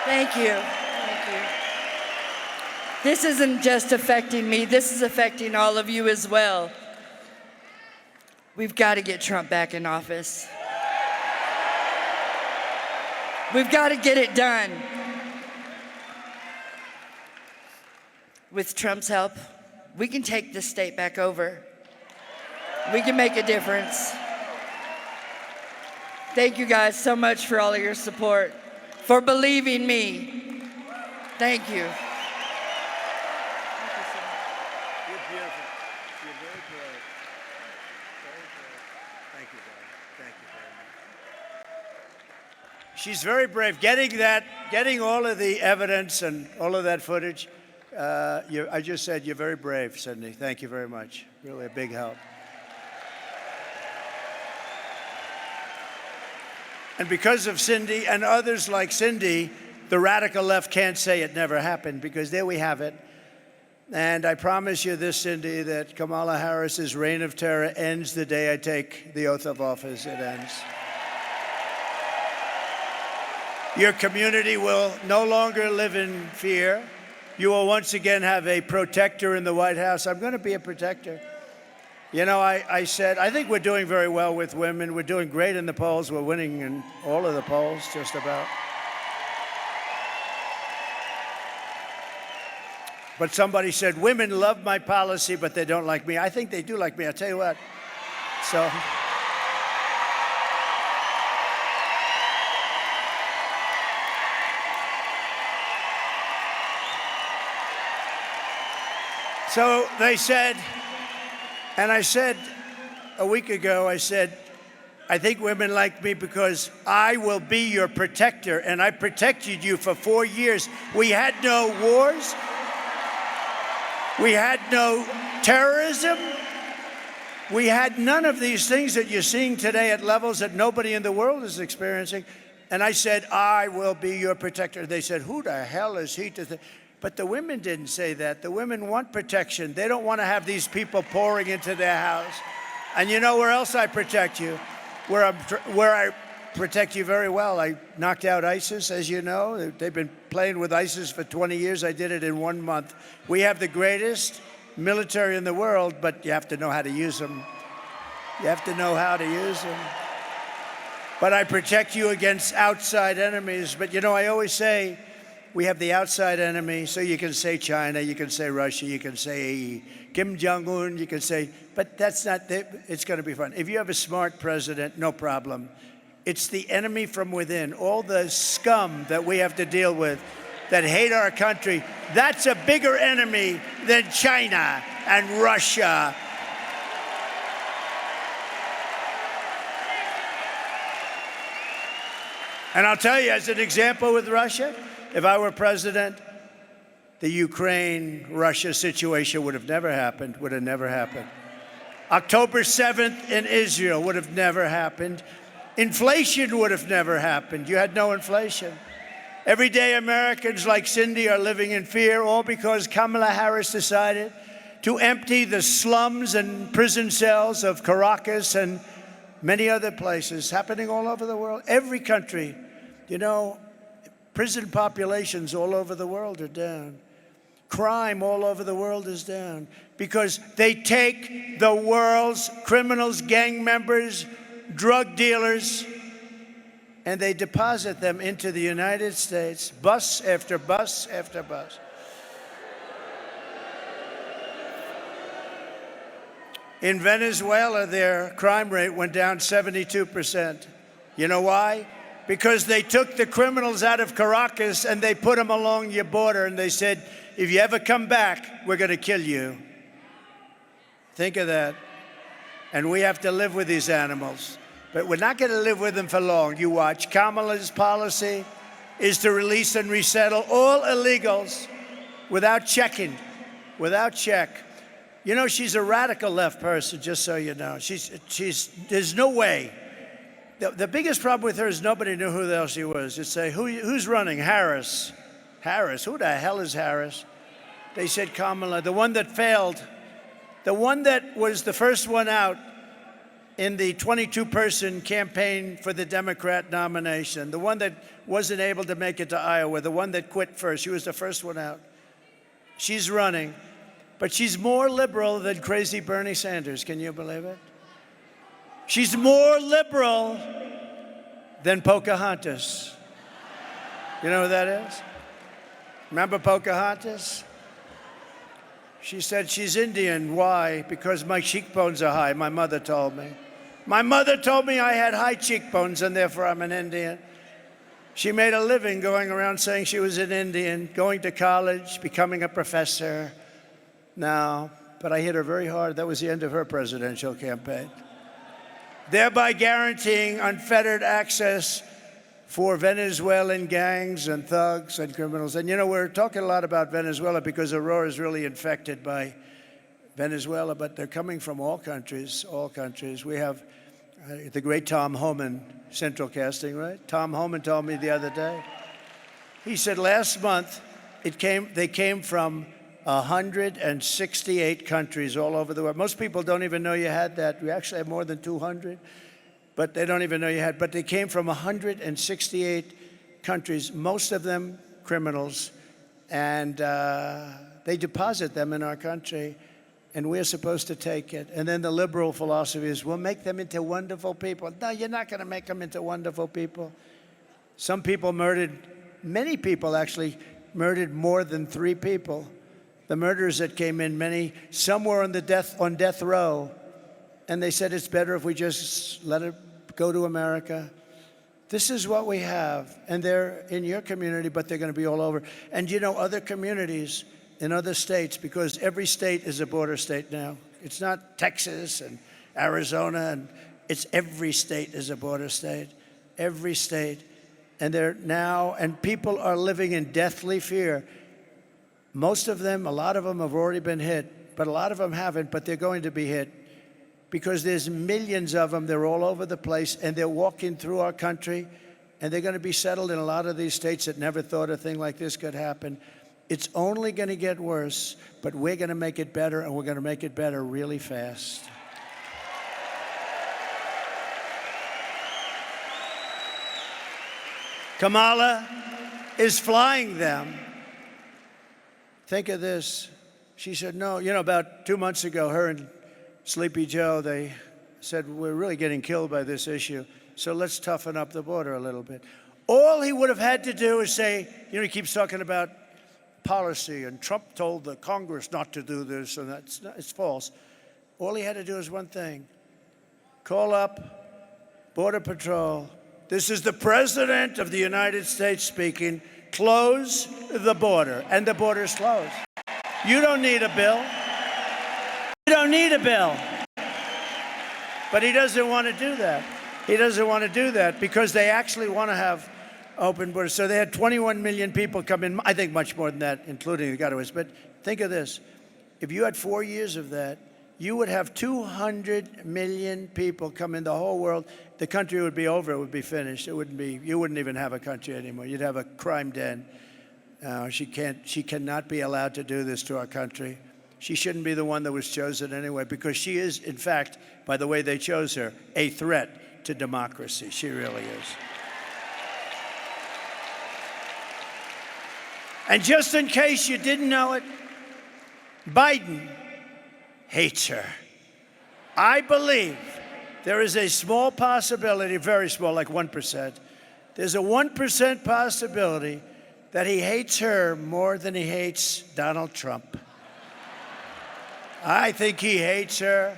Thank you. Thank you. This isn't just affecting me, this is affecting all of you as well. We've got to get Trump back in office. We've got to get it done. With Trump's help, we can take this state back over. We can make a difference. Thank you guys so much for all of your support, for believing me. Thank you. You're beautiful. You're very brave. Very brave. Thank you, darling. Thank you very much. She's very brave. Getting all of the evidence and all of that footage. I just said you're very brave, Cindy. Thank you very much. Really a big help. And because of Cindy and others like Cindy, the radical left can't say it never happened, because there we have it. And I promise you this, Cindy, that Kamala Harris's reign of terror ends the day I take the oath of office. It ends. Your community will no longer live in fear. You will once again have a protector in the White House. I'm going to be a protector. You know, I said, I think we're doing very well with women. We're doing great in the polls. We're winning in all of the polls, just about. But somebody said, women love my policy, but they don't like me. I think they do like me. I'll tell you what. So they said, and I said a week ago, I said, I think women like me because I will be your protector, and I protected you for 4 years. We had no wars. We had no terrorism. We had none of these things that you're seeing today at levels that nobody in the world is experiencing. And I said, I will be your protector. They said, who the hell is he to think? But the women didn't say that. The women want protection. They don't want to have these people pouring into their house. And you know where else I protect you? Where I protect you very well. I knocked out ISIS, as you know. They've been playing with ISIS for 20 years. I did it in 1 month. We have the greatest military in the world, but you have to know how to use them. You have to know how to use them. But I protect you against outside enemies. But you know, I always say we have the outside enemy, so you can say China, you can say Russia, you can say Kim Jong-un, you can say, but that's not, it's going to be fun. If you have a smart president, no problem. It's the enemy from within, all the scum that we have to deal with that hate our country. That's a bigger enemy than China and Russia. And I'll tell you, as an example with Russia, if I were president, the Ukraine-Russia situation would have never happened, would have never happened. October 7th in Israel would have never happened. Inflation would have never happened. You had no inflation. Every day Americans like Cindy are living in fear, all because Kamala Harris decided to empty the slums and prison cells of Caracas and many other places, happening all over the world. Every country, you know, prison populations all over the world are down. Crime all over the world is down because they take the world's criminals, gang members, drug dealers, and they deposit them into the United States, bus after bus after bus. In Venezuela, their crime rate went down 72%. You know why? Because they took the criminals out of Caracas and they put them along your border and they said, if you ever come back, we're going to kill you. Think of that. And we have to live with these animals. But we're not going to live with them for long. You watch. Kamala's policy is to release and resettle all illegals without checking, without check. You know, she's a radical left person, just so you know. There's no way. The biggest problem with her is nobody knew who the hell she was. You'd say, who's running? Harris. Harris, who the hell is Harris? They said Kamala, the one that failed, the one that was the first one out in the 22-person campaign for the Democrat nomination, the one that wasn't able to make it to Iowa, the one that quit first. She was the first one out. She's running, but she's more liberal than crazy Bernie Sanders. Can you believe it? She's more liberal than Pocahontas. You know who that is? Remember Pocahontas? She said she's Indian. Why? Because my cheekbones are high, my mother told me. My mother told me I had high cheekbones and therefore I'm an Indian. She made a living going around saying she was an Indian, going to college, becoming a professor. No, but I hit her very hard. That was the end of her presidential campaign. Thereby guaranteeing unfettered access for Venezuelan gangs and thugs and criminals. And you know, we're talking a lot about Venezuela because Aurora is really infected by Venezuela, but they're coming from all countries, all countries. We have the great Tom Homan, Central Casting, right? Tom Homan told me the other day. He said last month they came from 168 countries all over the world. Most people don't even know you had that. We actually have more than 200. But they don't even know you had. But they came from 168 countries, most of them criminals, and they deposit them in our country, and we're supposed to take it. And then the liberal philosophy is, we'll make them into wonderful people. No, you're not going to make them into wonderful people. Some people murdered, many people actually murdered more than 3 people. The murderers that came in, some were on death row. And they said, it's better if we just let it go to America. This is what we have. And they're in your community, but they're going to be all over. And you know, other communities in other states, because every state is a border state now. It's not Texas and Arizona, and it's every state is a border state. Every state. And and people are living in deathly fear. Most of them, a lot of them have already been hit, but a lot of them haven't, but they're going to be hit. Because there's millions of them, they're all over the place, and they're walking through our country, and they're going to be settled in a lot of these states that never thought a thing like this could happen. It's only going to get worse, but we're going to make it better, and we're going to make it better really fast. Kamala is flying them. Think of this. She said, no, about 2 months ago, her and Sleepy Joe, they said, we're really getting killed by this issue, so let's toughen up the border a little bit. All he would have had to do is say, he keeps talking about policy, and Trump told the Congress not to do this, and it's false. All he had to do is one thing. Call up Border Patrol. This is the President of the United States speaking. Close the border, and the border's closed. You don't need a bill. You don't need a bill. But he doesn't want to do that. He doesn't want to do that because they actually want to have open borders. So they had 21 million people come in, I think much more than that, including the Gotaways. But think of this. If you had 4 years of that, you would have 200 million people come in the whole world. The country would be over. It would be finished. It wouldn't be. You wouldn't even have a country anymore. You'd have a crime den. She cannot be allowed to do this to our country. She shouldn't be the one that was chosen anyway, because she is, in fact, by the way they chose her, a threat to democracy. She really is. And just in case you didn't know it, Biden hates her. I believe there is a small possibility, very small, like 1%. There's a 1% possibility that he hates her more than he hates Donald Trump. I think he hates her.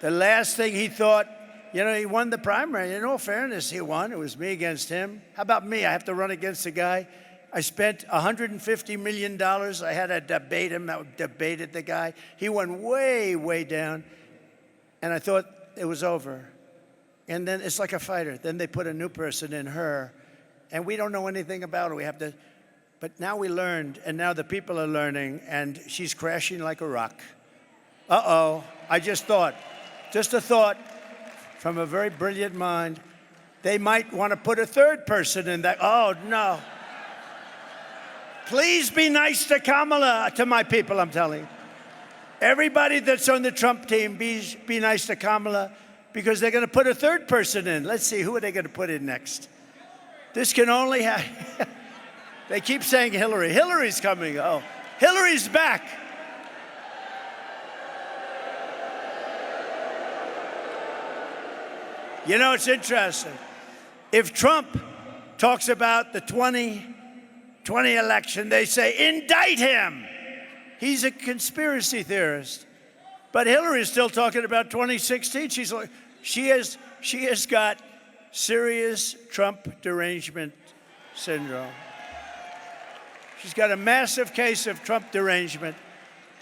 The last thing he thought, he won the primary. In all fairness, he won. It was me against him. How about me? I have to run against a guy. I spent $150 million. I had to debate him. I debated the guy. He went way, way down. And I thought it was over. And then it's like a fighter. Then they put a new person in her. And we don't know anything about her. But now we learned, and now the people are learning, and she's crashing like a rock. Uh-oh. I just a thought from a very brilliant mind. They might want to put a third person in that. Oh, no. Please be nice to Kamala, to my people, I'm telling you. Everybody that's on the Trump team, be nice to Kamala, because they're going to put a third person in. Let's see, who are they going to put in next? This can only happen. They keep saying Hillary. Hillary's coming. Oh, Hillary's back. It's interesting. If Trump talks about the 2020 election, they say, indict him. He's a conspiracy theorist. But Hillary's still talking about 2016. She has got serious Trump derangement syndrome. She's got a massive case of Trump derangement.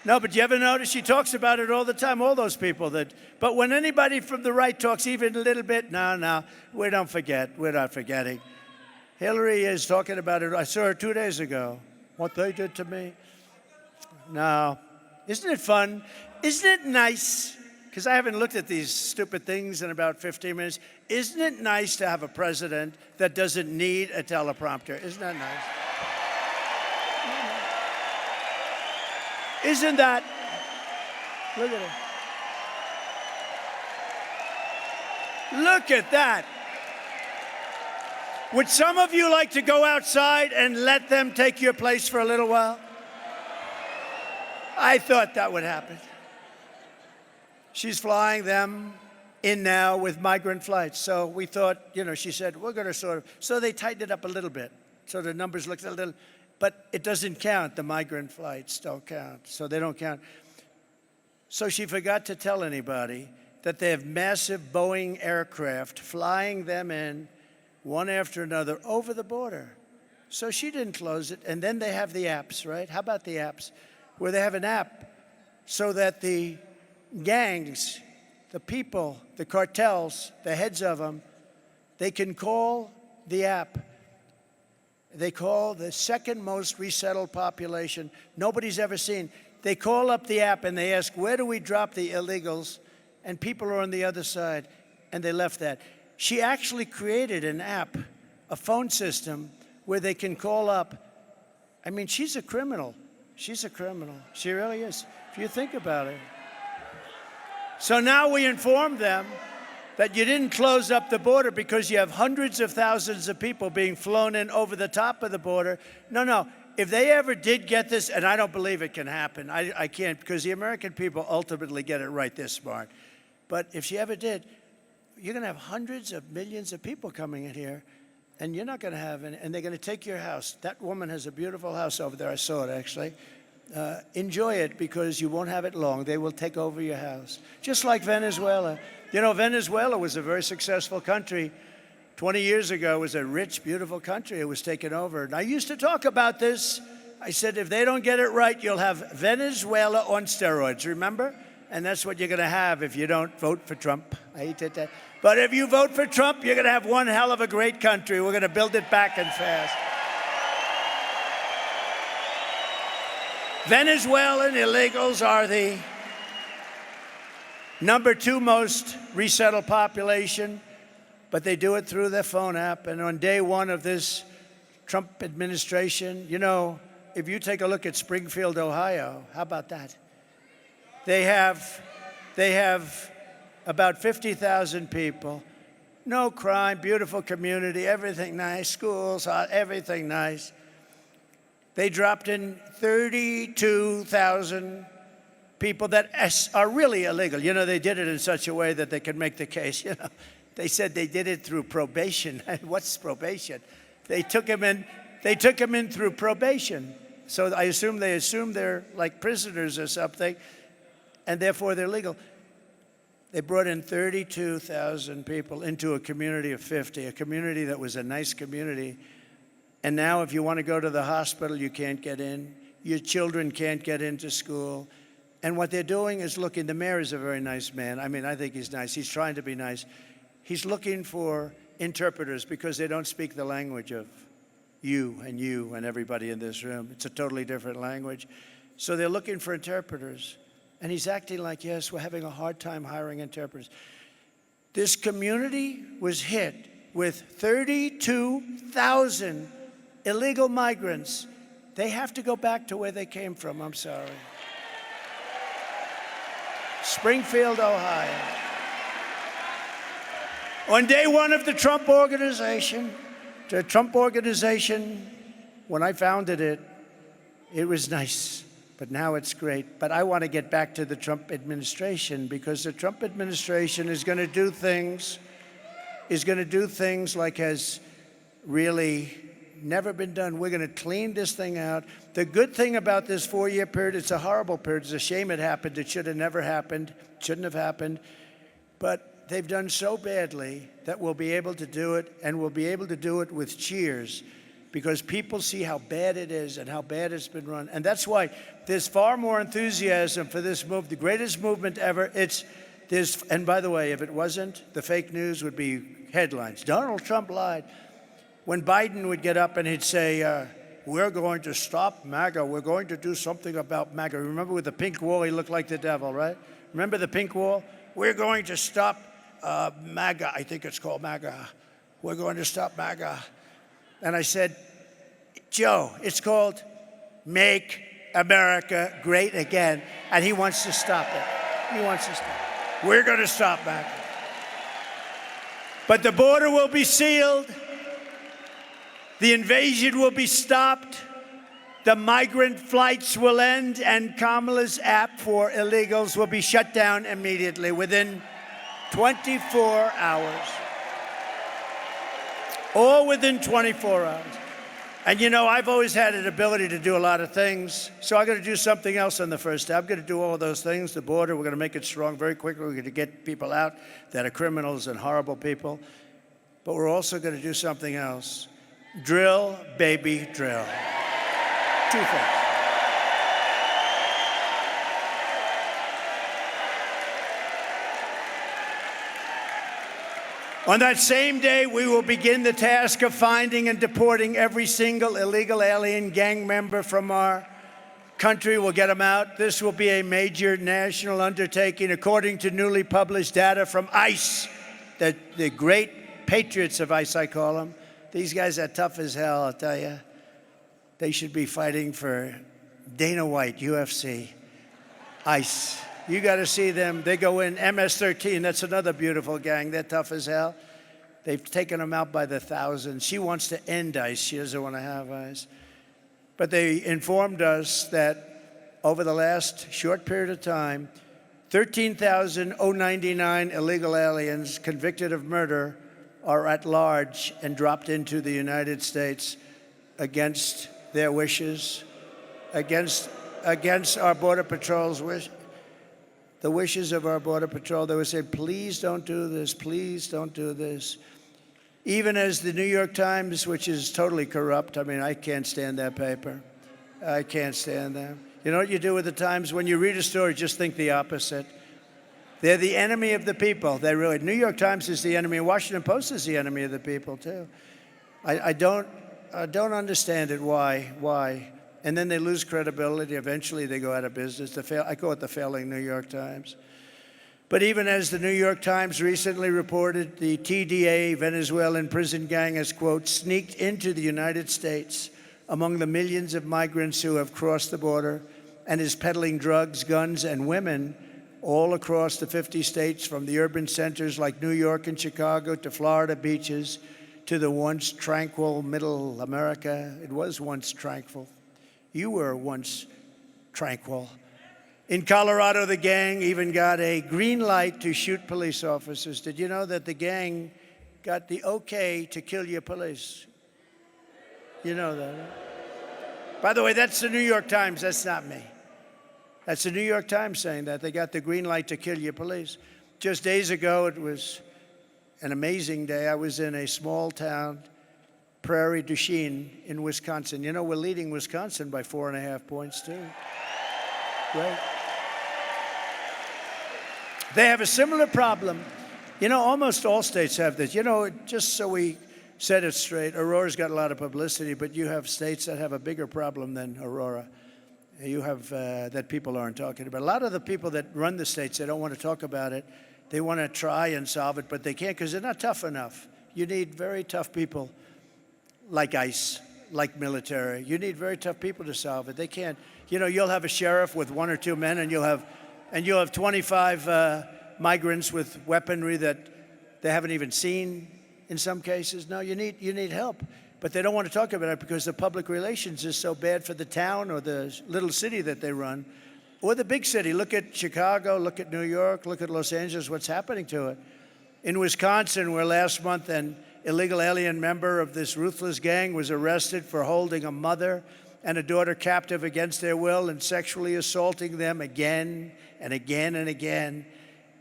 No, but you ever notice she talks about it all the time, all those people that. But when anybody from the right talks even a little bit, no, we don't forget. We're not forgetting. Hillary is talking about it. I saw her 2 days ago. What they did to me. No. Isn't it fun? Isn't it nice? Because I haven't looked at these stupid things in about 15 minutes. Isn't it nice to have a president that doesn't need a teleprompter? Isn't that nice? Isn't that? Look at it. Look at that. Would some of you like to go outside and let them take your place for a little while? I thought that would happen. She's flying them in now with migrant flights. So we thought, she said, we're going to so they tightened it up a little bit. So the numbers looked a little, but it doesn't count. The migrant flights don't count. So they don't count. So she forgot to tell anybody that they have massive Boeing aircraft flying them in one after another over the border. So she didn't close it. And then they have the apps, right? How about the apps? Where they have an app so that the gangs, the people, the cartels, the heads of them, they can call the app. They call the second most resettled population nobody's ever seen. They call up the app and they ask, where do we drop the illegals? And people are on the other side, and they left that. She actually created an app, a phone system, where they can call up I mean, she's a criminal. She's a criminal. She really is, if you think about it. So now we inform them that you didn't close up the border because you have hundreds of thousands of people being flown in over the top of the border. No. If they ever did get this, and I don't believe it can happen, I can't, because the American people ultimately get it right, they're smart. But if she ever did, you're going to have hundreds of millions of people coming in here, and you're not going to have any, and they're going to take your house. That woman has a beautiful house over there. I saw it, actually. Enjoy it, because you won't have it long. They will take over your house, just like Venezuela. You know, Venezuela was a very successful country. 20 years ago, it was a rich, beautiful country. It was taken over. And I used to talk about this. I said, if they don't get it right, you'll have Venezuela on steroids, remember? And that's what you're going to have if you don't vote for Trump. I hate that. But if you vote for Trump, you're going to have one hell of a great country. We're going to build it back and fast. Venezuelan illegals are the number 2 most resettled population, but they do it through their phone app. And on day 1 of this Trump administration, you know, if you take a look at Springfield, Ohio, how about that? They have about 50,000 people, no crime, beautiful community, everything nice, schools, everything nice. They dropped in 32,000 people that are really illegal. You know, they did it in such a way that they could make the case, you know. They said they did it through probation. What's probation? They took him in through probation. So I assume they're like prisoners or something, and therefore they're legal. They brought in 32,000 people into a community of 50, a community that was a nice community. And now if you want to go to the hospital, you can't get in. Your children can't get into school. And what they're doing is looking, the mayor is a very nice man. I mean, I think he's nice. He's trying to be nice. He's looking for interpreters because they don't speak the language of you and everybody in this room. It's a totally different language. So they're looking for interpreters. And he's acting like, yes, we're having a hard time hiring interpreters. This community was hit with 32,000 illegal migrants. They have to go back to where they came from, I'm sorry. Springfield, Ohio. On day 1 of the Trump Organization, when I founded it, it was nice, but now it's great. But I want to get back to the Trump administration, because the Trump administration is going to do things like has really never been done. We're going to clean this thing out. The good thing about this 4-year period, it's a horrible period. It's a shame it happened. It should have never happened. Shouldn't have happened. But they've done so badly that we'll be able to do it, and we'll be able to do it with cheers, because people see how bad it is and how bad it's been run. And that's why there's far more enthusiasm for this move, the greatest movement ever. And by the way, if it wasn't, the fake news would be headlines. Donald Trump lied. When Biden would get up and he'd say, we're going to stop MAGA. We're going to do something about MAGA. Remember with the pink wall, he looked like the devil, right? Remember the pink wall? We're going to stop MAGA. I think it's called MAGA. We're going to stop MAGA. And I said, Joe, it's called Make America Great Again. And he wants to stop it. He wants to stop it. We're going to stop MAGA. But the border will be sealed. The invasion will be stopped. The migrant flights will end, and Kamala's app for illegals will be shut down immediately within 24 hours. All within 24 hours. And you know, I've always had an ability to do a lot of things, so I'm going to do something else on the first day. I'm going to do all of those things. The border, we're going to make it strong very quickly. We're going to get people out that are criminals and horrible people. But we're also going to do something else. Drill, baby, drill. 2 things. On that same day, we will begin the task of finding and deporting every single illegal alien gang member from our country. We'll get them out. This will be a major national undertaking, according to newly published data from ICE, the great patriots of ICE, I call them. These guys are tough as hell, I'll tell you. They should be fighting for Dana White, UFC, ICE. You got to see them. They go in, MS-13, that's another beautiful gang. They're tough as hell. They've taken them out by the thousands. She wants to end ICE. She doesn't want to have ICE. But they informed us that over the last short period of time, 13,099 illegal aliens convicted of murder are at large and dropped into the United States against their wishes, against our Border Patrol's wish, the wishes of our Border Patrol. They would say, please don't do this, please don't do this. Even as the New York Times, which is totally corrupt, I mean, I can't stand that paper. I can't stand them. You know what you do with the Times? When you read a story, just think the opposite. They're the enemy of the people. They really, New York Times is the enemy. Washington Post is the enemy of the people, too. I don't understand it. Why? And then they lose credibility. Eventually, they go out of business. I call it the failing New York Times. But even as the New York Times recently reported, the TDA Venezuelan prison gang has, quote, sneaked into the United States among the millions of migrants who have crossed the border and is peddling drugs, guns, and women all across the 50 states, from the urban centers like New York and Chicago to Florida beaches to the once tranquil middle America. It was once tranquil. You were once tranquil. In Colorado, the gang even got a green light to shoot police officers. Did you know that the gang got the okay to kill your police? You know that, right? By the way, that's the New York Times. That's not me. That's the New York Times saying that. They got the green light to kill your police. Just days ago, it was an amazing day. I was in a small town, Prairie du Chien in Wisconsin. You know, we're leading Wisconsin by 4.5 points, too. Right? They have a similar problem. You know, almost all states have this. You know, just so we set it straight, Aurora's got a lot of publicity, but you have states that have a bigger problem than Aurora. You have that people aren't talking about. A lot of the people that run the states, they don't want to talk about it. They want to try and solve it, but they can't because they're not tough enough. You need very tough people like ICE, like military. You need very tough people to solve it. They can't. You know, you'll have a sheriff with 1 or 2 men, and you'll have 25 migrants with weaponry that they haven't even seen in some cases. No, you need help. But they don't want to talk about it because the public relations is so bad for the town or the little city that they run, or the big city. Look at Chicago, look at New York, look at Los Angeles, what's happening to it. In Wisconsin, where last month an illegal alien member of this ruthless gang was arrested for holding a mother and a daughter captive against their will and sexually assaulting them again and again and again.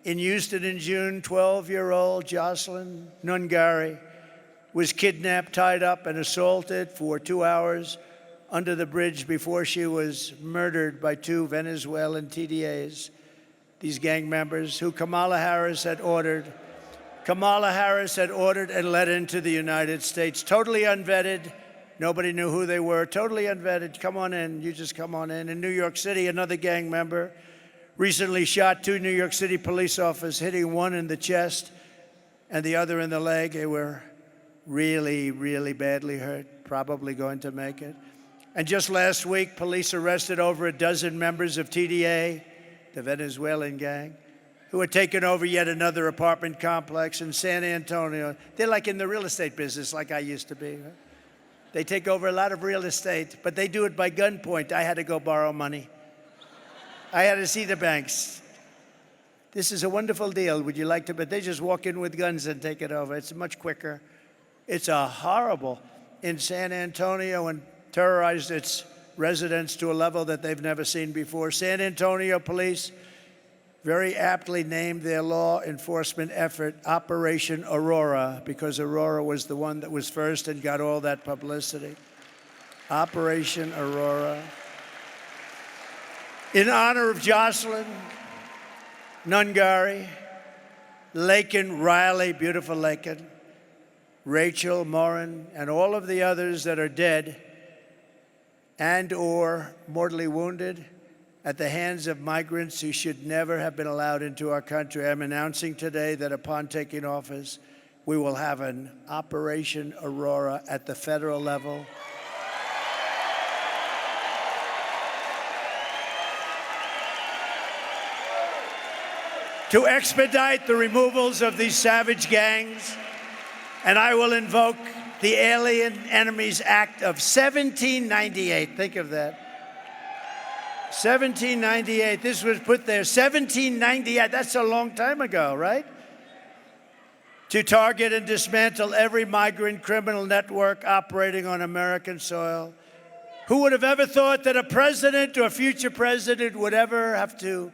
In Houston in June, 12-year-old Jocelyn Nungari was kidnapped, tied up, and assaulted for 2 hours under the bridge before she was murdered by 2 Venezuelan TDAs, these gang members who Kamala Harris had ordered and let into the United States, totally unvetted. Nobody knew who they were, totally unvetted. Come on in, you just come on in. In New York City, another gang member recently shot 2 New York City police officers, hitting one in the chest and the other in the leg. They were really, really badly hurt, probably going to make it. And just last week, police arrested over a dozen members of TDA, the Venezuelan gang, who had taken over yet another apartment complex in San Antonio. They're like in the real estate business, like I used to be. Right? They take over a lot of real estate, but they do it by gunpoint. I had to go borrow money. I had to see the banks. This is a wonderful deal. Would you like to? But they just walk in with guns and take it over. It's much quicker. It's a horrible in San Antonio and terrorized its residents to a level that they've never seen before. San Antonio police very aptly named their law enforcement effort Operation Aurora, because Aurora was the one that was first and got all that publicity. Operation Aurora. In honor of Jocelyn Nungari, Laken Riley, beautiful Laken, Rachel Morin, and all of the others that are dead and or mortally wounded at the hands of migrants who should never have been allowed into our country, I'm announcing today that upon taking office, we will have an Operation Aurora at the federal level. to expedite the removals of these savage gangs, and I will invoke the Alien Enemies Act of 1798. Think of that. 1798. This was put there. 1798. That's a long time ago, right? To target and dismantle every migrant criminal network operating on American soil. Who would have ever thought that a president or a future president would ever have to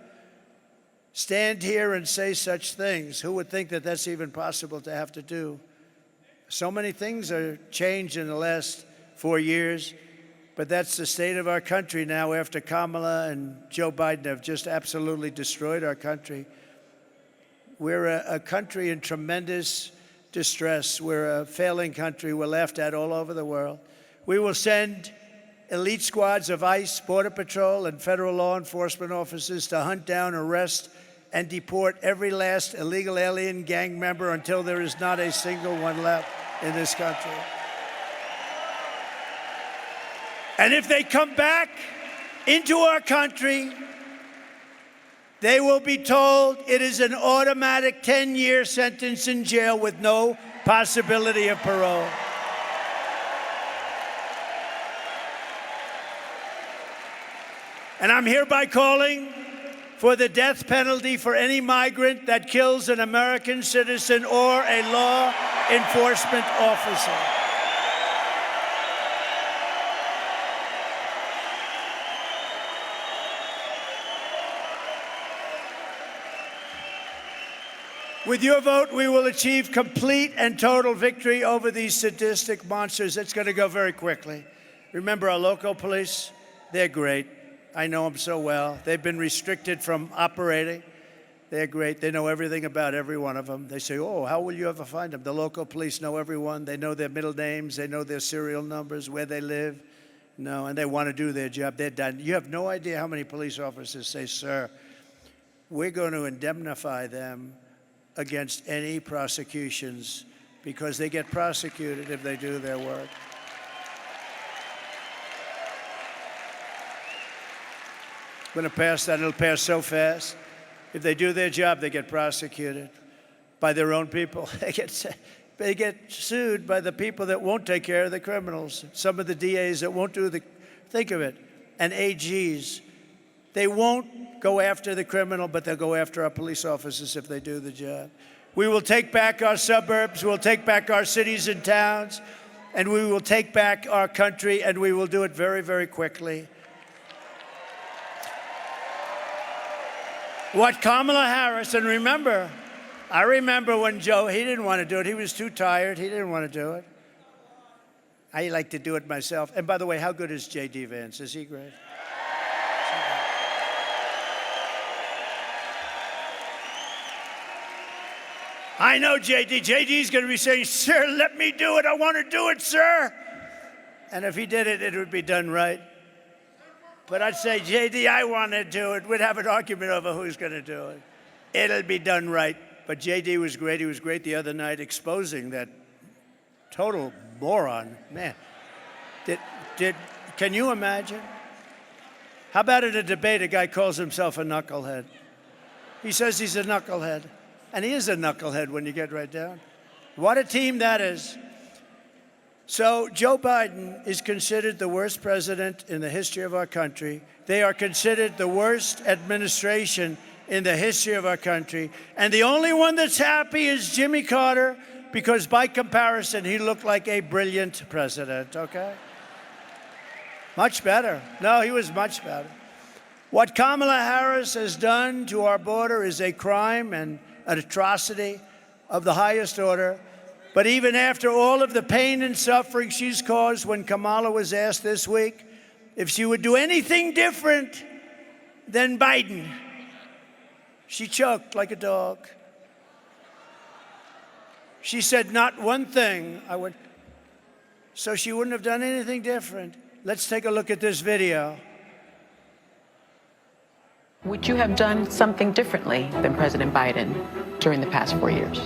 stand here and say such things? Who would think that that's even possible to have to do? So many things are changed in the last 4 years, but that's the state of our country now after Kamala and Joe Biden have just absolutely destroyed our country. We're a country in tremendous distress. We're a failing country. We're laughed at all over the world. We will send elite squads of ICE, Border Patrol, and federal law enforcement officers to hunt down, arrest, and deport every last illegal alien gang member until there is not a single one left in this country. And if they come back into our country, they will be told it is an automatic 10-year sentence in jail with no possibility of parole. And I'm hereby calling for the death penalty for any migrant that kills an American citizen or a law enforcement officer. With your vote, we will achieve complete and total victory over these sadistic monsters. It's going to go very quickly. Remember our local police? They're great. I know them so well. They've been restricted from operating. They're great. They know everything about every one of them. They say, oh, how will you ever find them? The local police know everyone. They know their middle names. They know their serial numbers, where they live. No, and they want to do their job. They're done. You have no idea how many police officers say, sir, we're going to indemnify them against any prosecutions because they get prosecuted if they do their work. I'm going to pass that. It'll pass so fast. If they do their job, they get prosecuted by their own people. They get sued by the people that won't take care of the criminals. Some of the DAs that won't do the, think of it, and AGs. They won't go after the criminal, but they'll go after our police officers if they do the job. We will take back our suburbs, we'll take back our cities and towns, and we will take back our country, and we will do it very, very quickly. What Kamala Harris, and remember, I remember when Joe, he didn't want to do it. He was too tired. He didn't want to do it. I like to do it myself. And by the way, how good is J.D. Vance? Is he great? I know J.D. J.D.'s going to be saying, sir, let me do it. I want to do it, sir. And if he did it, it would be done right. But I'd say, J.D., I want to do it. We'd have an argument over who's going to do it. It'll be done right. But J.D. was great. He was great the other night exposing that total moron. Man, can you imagine? How about at a debate, a guy calls himself a knucklehead? He says he's a knucklehead. And he is a knucklehead when you get right down. What a team that is. So Joe Biden is considered the worst president in the history of our country. They are considered the worst administration in the history of our country. And the only one that's happy is Jimmy Carter, because by comparison, he looked like a brilliant president, okay? Much better. No, he was much better. What Kamala Harris has done to our border is a crime and an atrocity of the highest order. But even after all of the pain and suffering she's caused, when Kamala was asked this week if she would do anything different than Biden, she choked like a dog. She said, not one thing I would. So she wouldn't have done anything different. Let's take a look at this video. Would you have done something differently than President Biden during the past 4 years?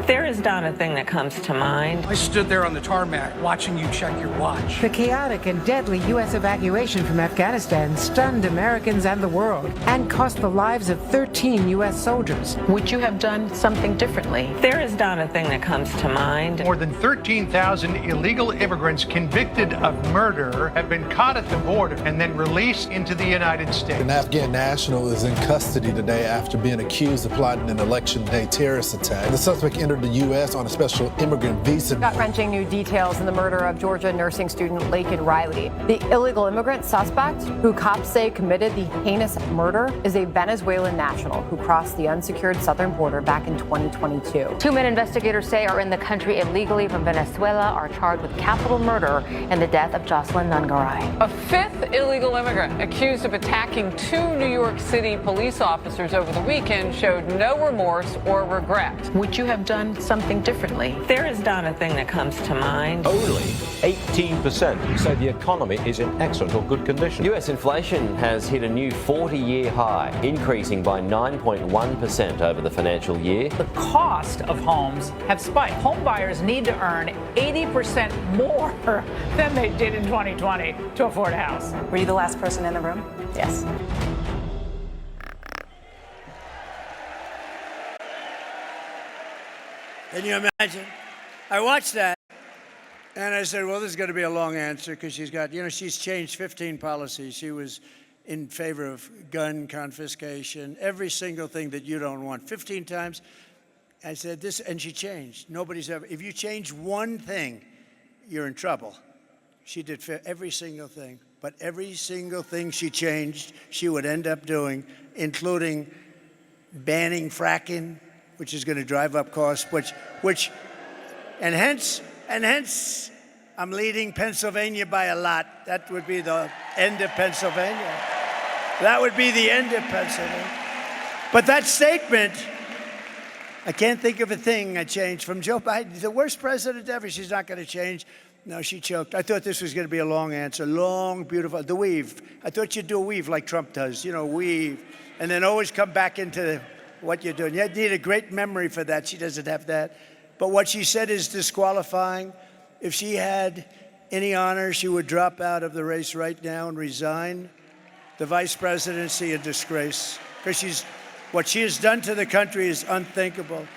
There is not a thing that comes to mind. I stood there on the tarmac watching you check your watch. The chaotic and deadly U.S. evacuation from Afghanistan stunned Americans and the world and cost the lives of 13 U.S. soldiers. Would you have done something differently? There is not a thing that comes to mind. More than 13,000 illegal immigrants convicted of murder have been caught at the border and then released into the United States. An Afghan national is in custody today after being accused of plotting an election day terrorist attack. The suspect entered the U.S. on a special immigrant visa. Gut-wrenching new details in the murder of Georgia nursing student Laken Riley. The illegal immigrant suspect, who cops say committed the heinous murder, is a Venezuelan national who crossed the unsecured southern border back in 2022. Two men investigators say are in the country illegally from Venezuela are charged with capital murder in the death of Jocelyn Nungaray. A fifth illegal immigrant accused of attacking two New York City police officers over the weekend showed no remorse or regret. Would you have done something differently? There is not a thing that comes to mind. Only 18% say the economy is in excellent or good condition. US inflation has hit a new 40-year high, increasing by 9.1% over the financial year. The cost of homes have spiked. Home buyers need to earn 80% more than they did in 2020 to afford a house. Were you the last person in the room? Yes. Can you imagine? I watched that, and I said, well, this is going to be a long answer because she's got, she's changed 15 policies. She was in favor of gun confiscation, every single thing that you don't want, 15 times. I said this, and she changed. Nobody's ever, if you change one thing, you're in trouble. She did every single thing, but every single thing she changed, she would end up doing, including banning fracking, which is going to drive up costs, and hence, I'm leading Pennsylvania by a lot. That would be the end of Pennsylvania. That would be the end of Pennsylvania. But that statement, I can't think of a thing I changed from Joe Biden, the worst president ever. She's not going to change. No, she choked. I thought this was going to be a long answer, long, beautiful. The weave. I thought you'd do a weave like Trump does, weave, and then always come back into what you're doing. You need a great memory for that. She doesn't have that. But what she said is disqualifying. If she had any honor, she would drop out of the race right now and resign the vice presidency in disgrace. Because what she has done to the country is unthinkable.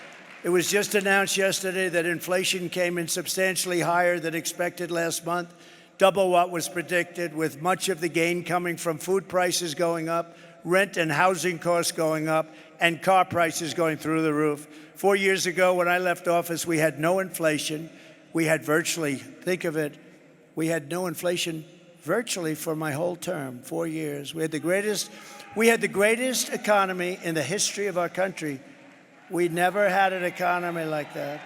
It was just announced yesterday that inflation came in substantially higher than expected last month, double what was predicted, with much of the gain coming from food prices going up, rent and housing costs going up, and car prices going through the roof. 4 years ago, when I left office, we had no inflation. We had virtually, think of it, we had no inflation virtually for my whole term, 4 years. We had the greatest economy in the history of our country. We never had an economy like that.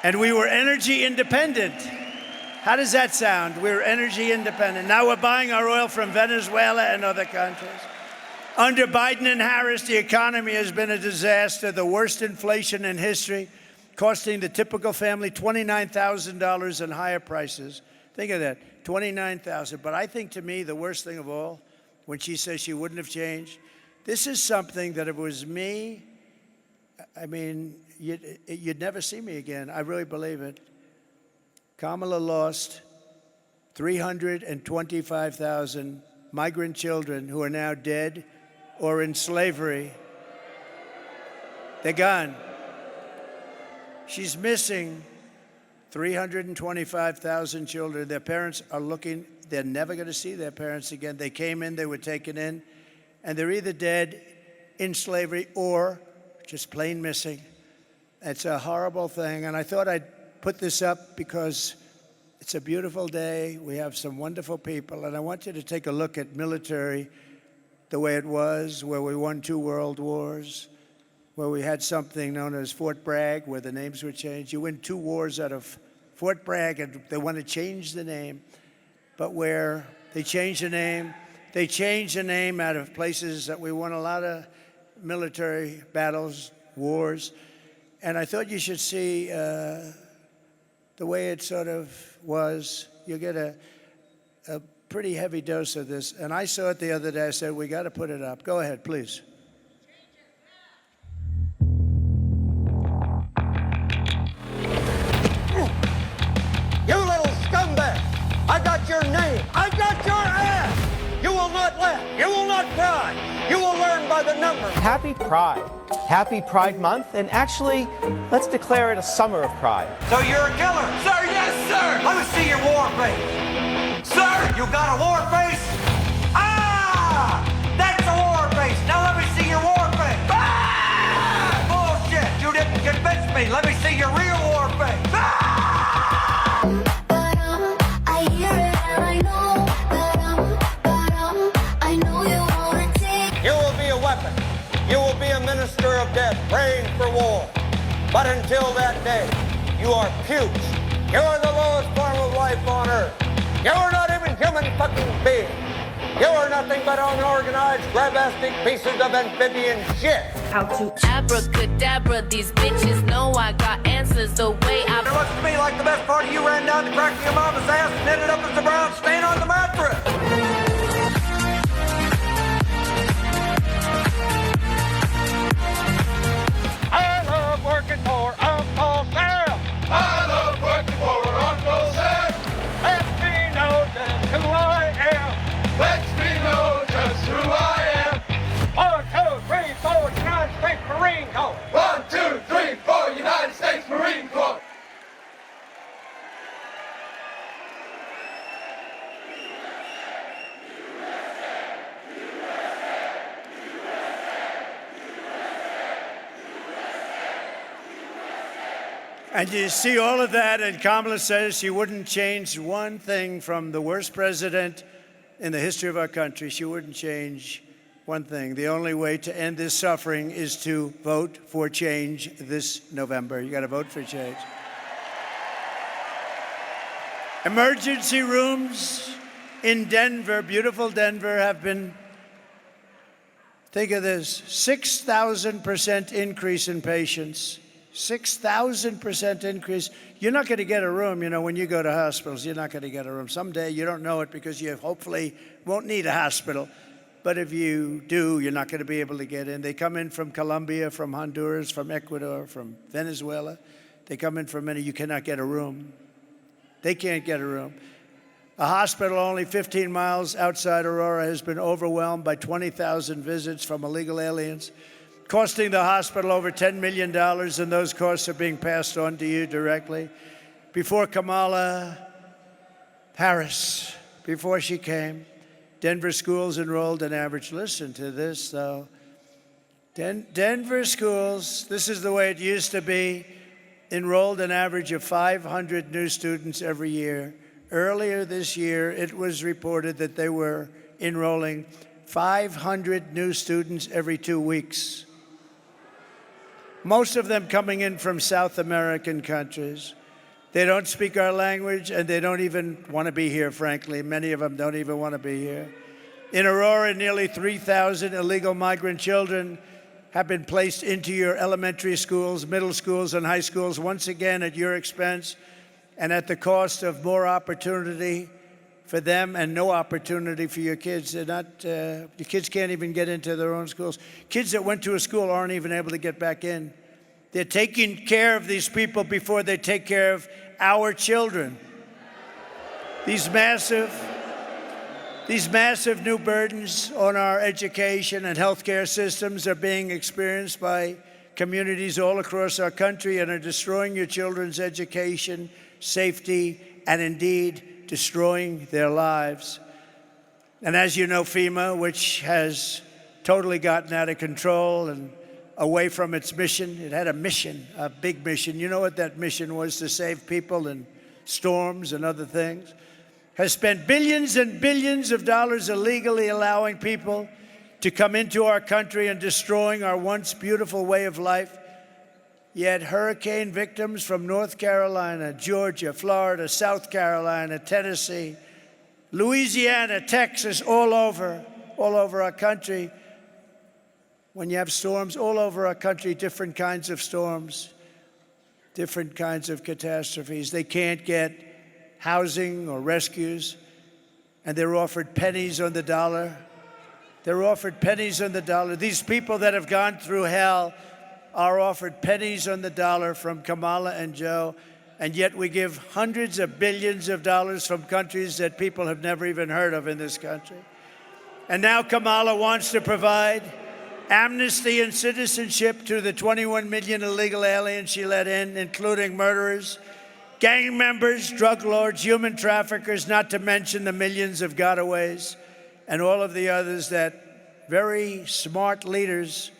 And we were energy independent. How does that sound? We're energy independent. Now we're buying our oil from Venezuela and other countries. Under Biden and Harris, the economy has been a disaster, the worst inflation in history, costing the typical family $29,000 in higher prices. Think of that, $29,000. But I think, to me, the worst thing of all, when she says she wouldn't have changed, this is something that if it was me, I mean, you'd never see me again. I really believe it. Kamala lost 325,000 migrant children who are now dead or in slavery. They're gone. She's missing 325,000 children. Their parents are looking. They're never going to see their parents again. They came in, they were taken in, and they're either dead, in slavery, or just plain missing. It's a horrible thing, and I thought I'd put this up because it's a beautiful day. We have some wonderful people, and I want you to take a look at military the way it was, where we won 2 world wars, where we had something known as Fort Bragg, where the names were changed. You win 2 wars out of Fort Bragg, and they want to change the name, but where they change the name, they change the name out of places that we won a lot of military battles, wars, and I thought you should see the way it sort of was. You get a pretty heavy dose of this, and I saw it the other day. I said, we got to put it up. Go ahead, please. by the number. Happy Pride. Happy Pride Month, and actually, let's declare it a summer of pride. So you're a killer? Sir, yes, sir! Let me see your war face. Sir, you got a war face? Ah! That's a war face! Now let me see your war face! Ah! Bullshit! You didn't convince me! Let me see your real war face! Ah! I hear it and I know I know you wanna take. You will be a weapon. You will be a minister of death, praying for war. But until that day, you are pukes. You are the lowest form of life on earth. You are not even human fucking beings. You are nothing but unorganized, grabastic pieces of amphibian shit. How to abracadabra, these bitches know I got answers the way I. It looks to me like the best part of you ran down the crack of your mama's ass and ended up as the brown stain on the mattress. I love working for Uncle Sam. I love working for Uncle Sam. Lets me know just who I am. Lets me know just who I am. 1, 2, 3, 4, United States Marine Corps. 1, 2, 3, 4, United States Marine Corps. And you see all of that, and Kamala says she wouldn't change one thing from the worst president in the history of our country. She wouldn't change one thing. The only way to end this suffering is to vote for change this November. You got to vote for change. Emergency rooms in Denver, beautiful Denver, have been, think of this, 6,000% increase in patients. 6,000% increase. You're not going to get a room, you know, when you go to hospitals. You're not going to get a room. Someday you don't know it because you hopefully won't need a hospital. But if you do, you're not going to be able to get in. They come in from Colombia, from Honduras, from Ecuador, from Venezuela. They come in from many. You cannot get a room. They can't get a room. A hospital only 15 miles outside Aurora has been overwhelmed by 20,000 visits from illegal aliens, costing the hospital over $10 million, and those costs are being passed on to you directly. Before Kamala Harris, before she came, Denver schools enrolled an average, listen to this though, Denver schools, this is the way it used to be, enrolled an average of 500 new students every year. Earlier this year, it was reported that they were enrolling 500 new students every 2 weeks. Most of them coming in from South American countries. They don't speak our language, and they don't even want to be here, frankly. Many of them don't even want to be here. In Aurora, nearly 3,000 illegal migrant children have been placed into your elementary schools, middle schools, and high schools, once again at your expense and at the cost of more opportunity for them and no opportunity for your kids. They're not, your kids can't even get into their own schools. Kids that went to a school aren't even able to get back in. They're taking care of these people before they take care of our children. These massive new burdens on our education and healthcare systems are being experienced by communities all across our country and are destroying your children's education, safety, and indeed destroying their lives. And as you know, FEMA, which has totally gotten out of control and away from its mission, it had a mission, a big mission. You know what that mission was? To save people in storms and other things. Has spent billions and billions of dollars illegally allowing people to come into our country and destroying our once beautiful way of life. Yet hurricane victims from North Carolina, Georgia, Florida, South Carolina, Tennessee, Louisiana, Texas, all over our country. When you have storms all over our country, different kinds of storms, different kinds of catastrophes, they can't get housing or rescues, and they're offered pennies on the dollar. They're offered pennies on the dollar. These people that have gone through hell are offered pennies on the dollar from Kamala and Joe, and yet we give hundreds of billions of dollars from countries that people have never even heard of in this country. And now Kamala wants to provide amnesty and citizenship to the 21 million illegal aliens she let in, including murderers, gang members, drug lords, human traffickers, not to mention the millions of gotaways and all of the others that very smart leaders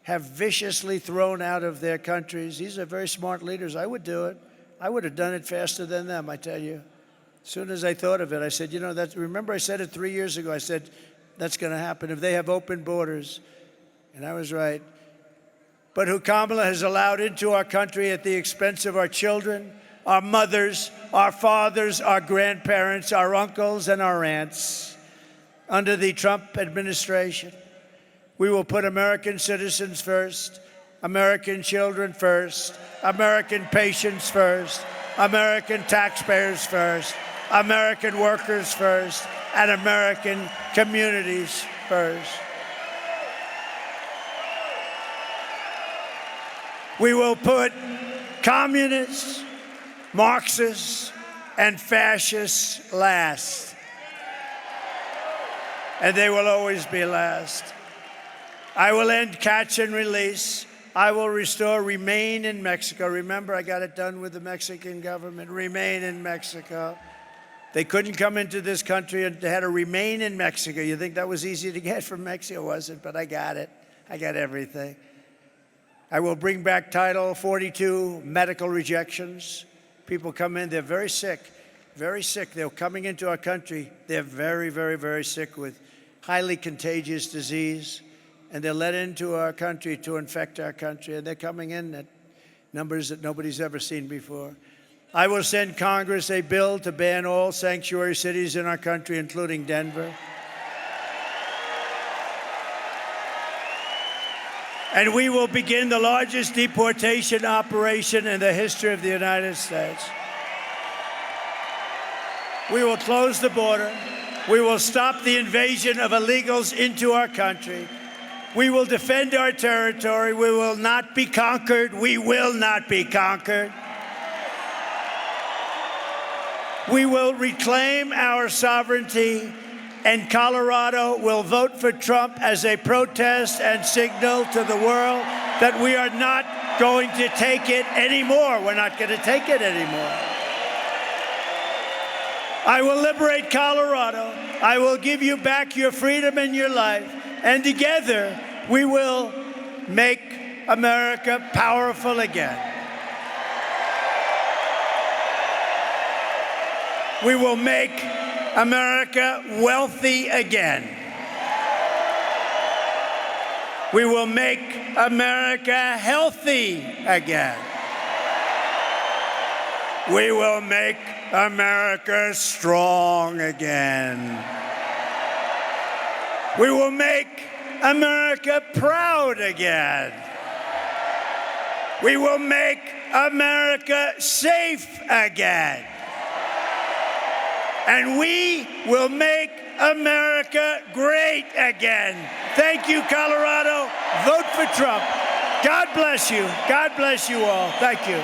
have viciously thrown out of their countries. These are very smart leaders. I would do it. I would have done it faster than them, I tell you. As soon as I thought of it, I said, remember I said it 3 years ago. I said, that's going to happen if they have open borders. And I was right. But who Kamala has allowed into our country at the expense of our children, our mothers, our fathers, our grandparents, our uncles, and our aunts. Under the Trump administration, we will put American citizens first, American children first, American patients first, American taxpayers first, American workers first, and American communities first. We will put communists, Marxists, and fascists last. And they will always be last. I will end catch and release. I will restore remain in Mexico. Remember, I got it done with the Mexican government. Remain in Mexico. They couldn't come into this country and they had to remain in Mexico. You think that was easy to get from Mexico, wasn't? But I got it. I got everything. I will bring back Title 42 medical rejections. People come in, they're very sick. Very sick. They're coming into our country. They're very, very, very sick with highly contagious disease. And they're let into our country to infect our country. And they're coming in at numbers that nobody's ever seen before. I will send Congress a bill to ban all sanctuary cities in our country, including Denver. And we will begin the largest deportation operation in the history of the United States. We will close the border. We will stop the invasion of illegals into our country. We will defend our territory. We will not be conquered. We will not be conquered. We will reclaim our sovereignty, and Colorado will vote for Trump as a protest and signal to the world that we are not going to take it anymore. We're not going to take it anymore. I will liberate Colorado. I will give you back your freedom and your life. And together, we will make America powerful again. We will make America wealthy again. We will make America healthy again. We will make America strong again. We will make America proud again. We will make America safe again. And we will make America great again. Thank you, Colorado. Vote for Trump. God bless you. God bless you all. Thank you.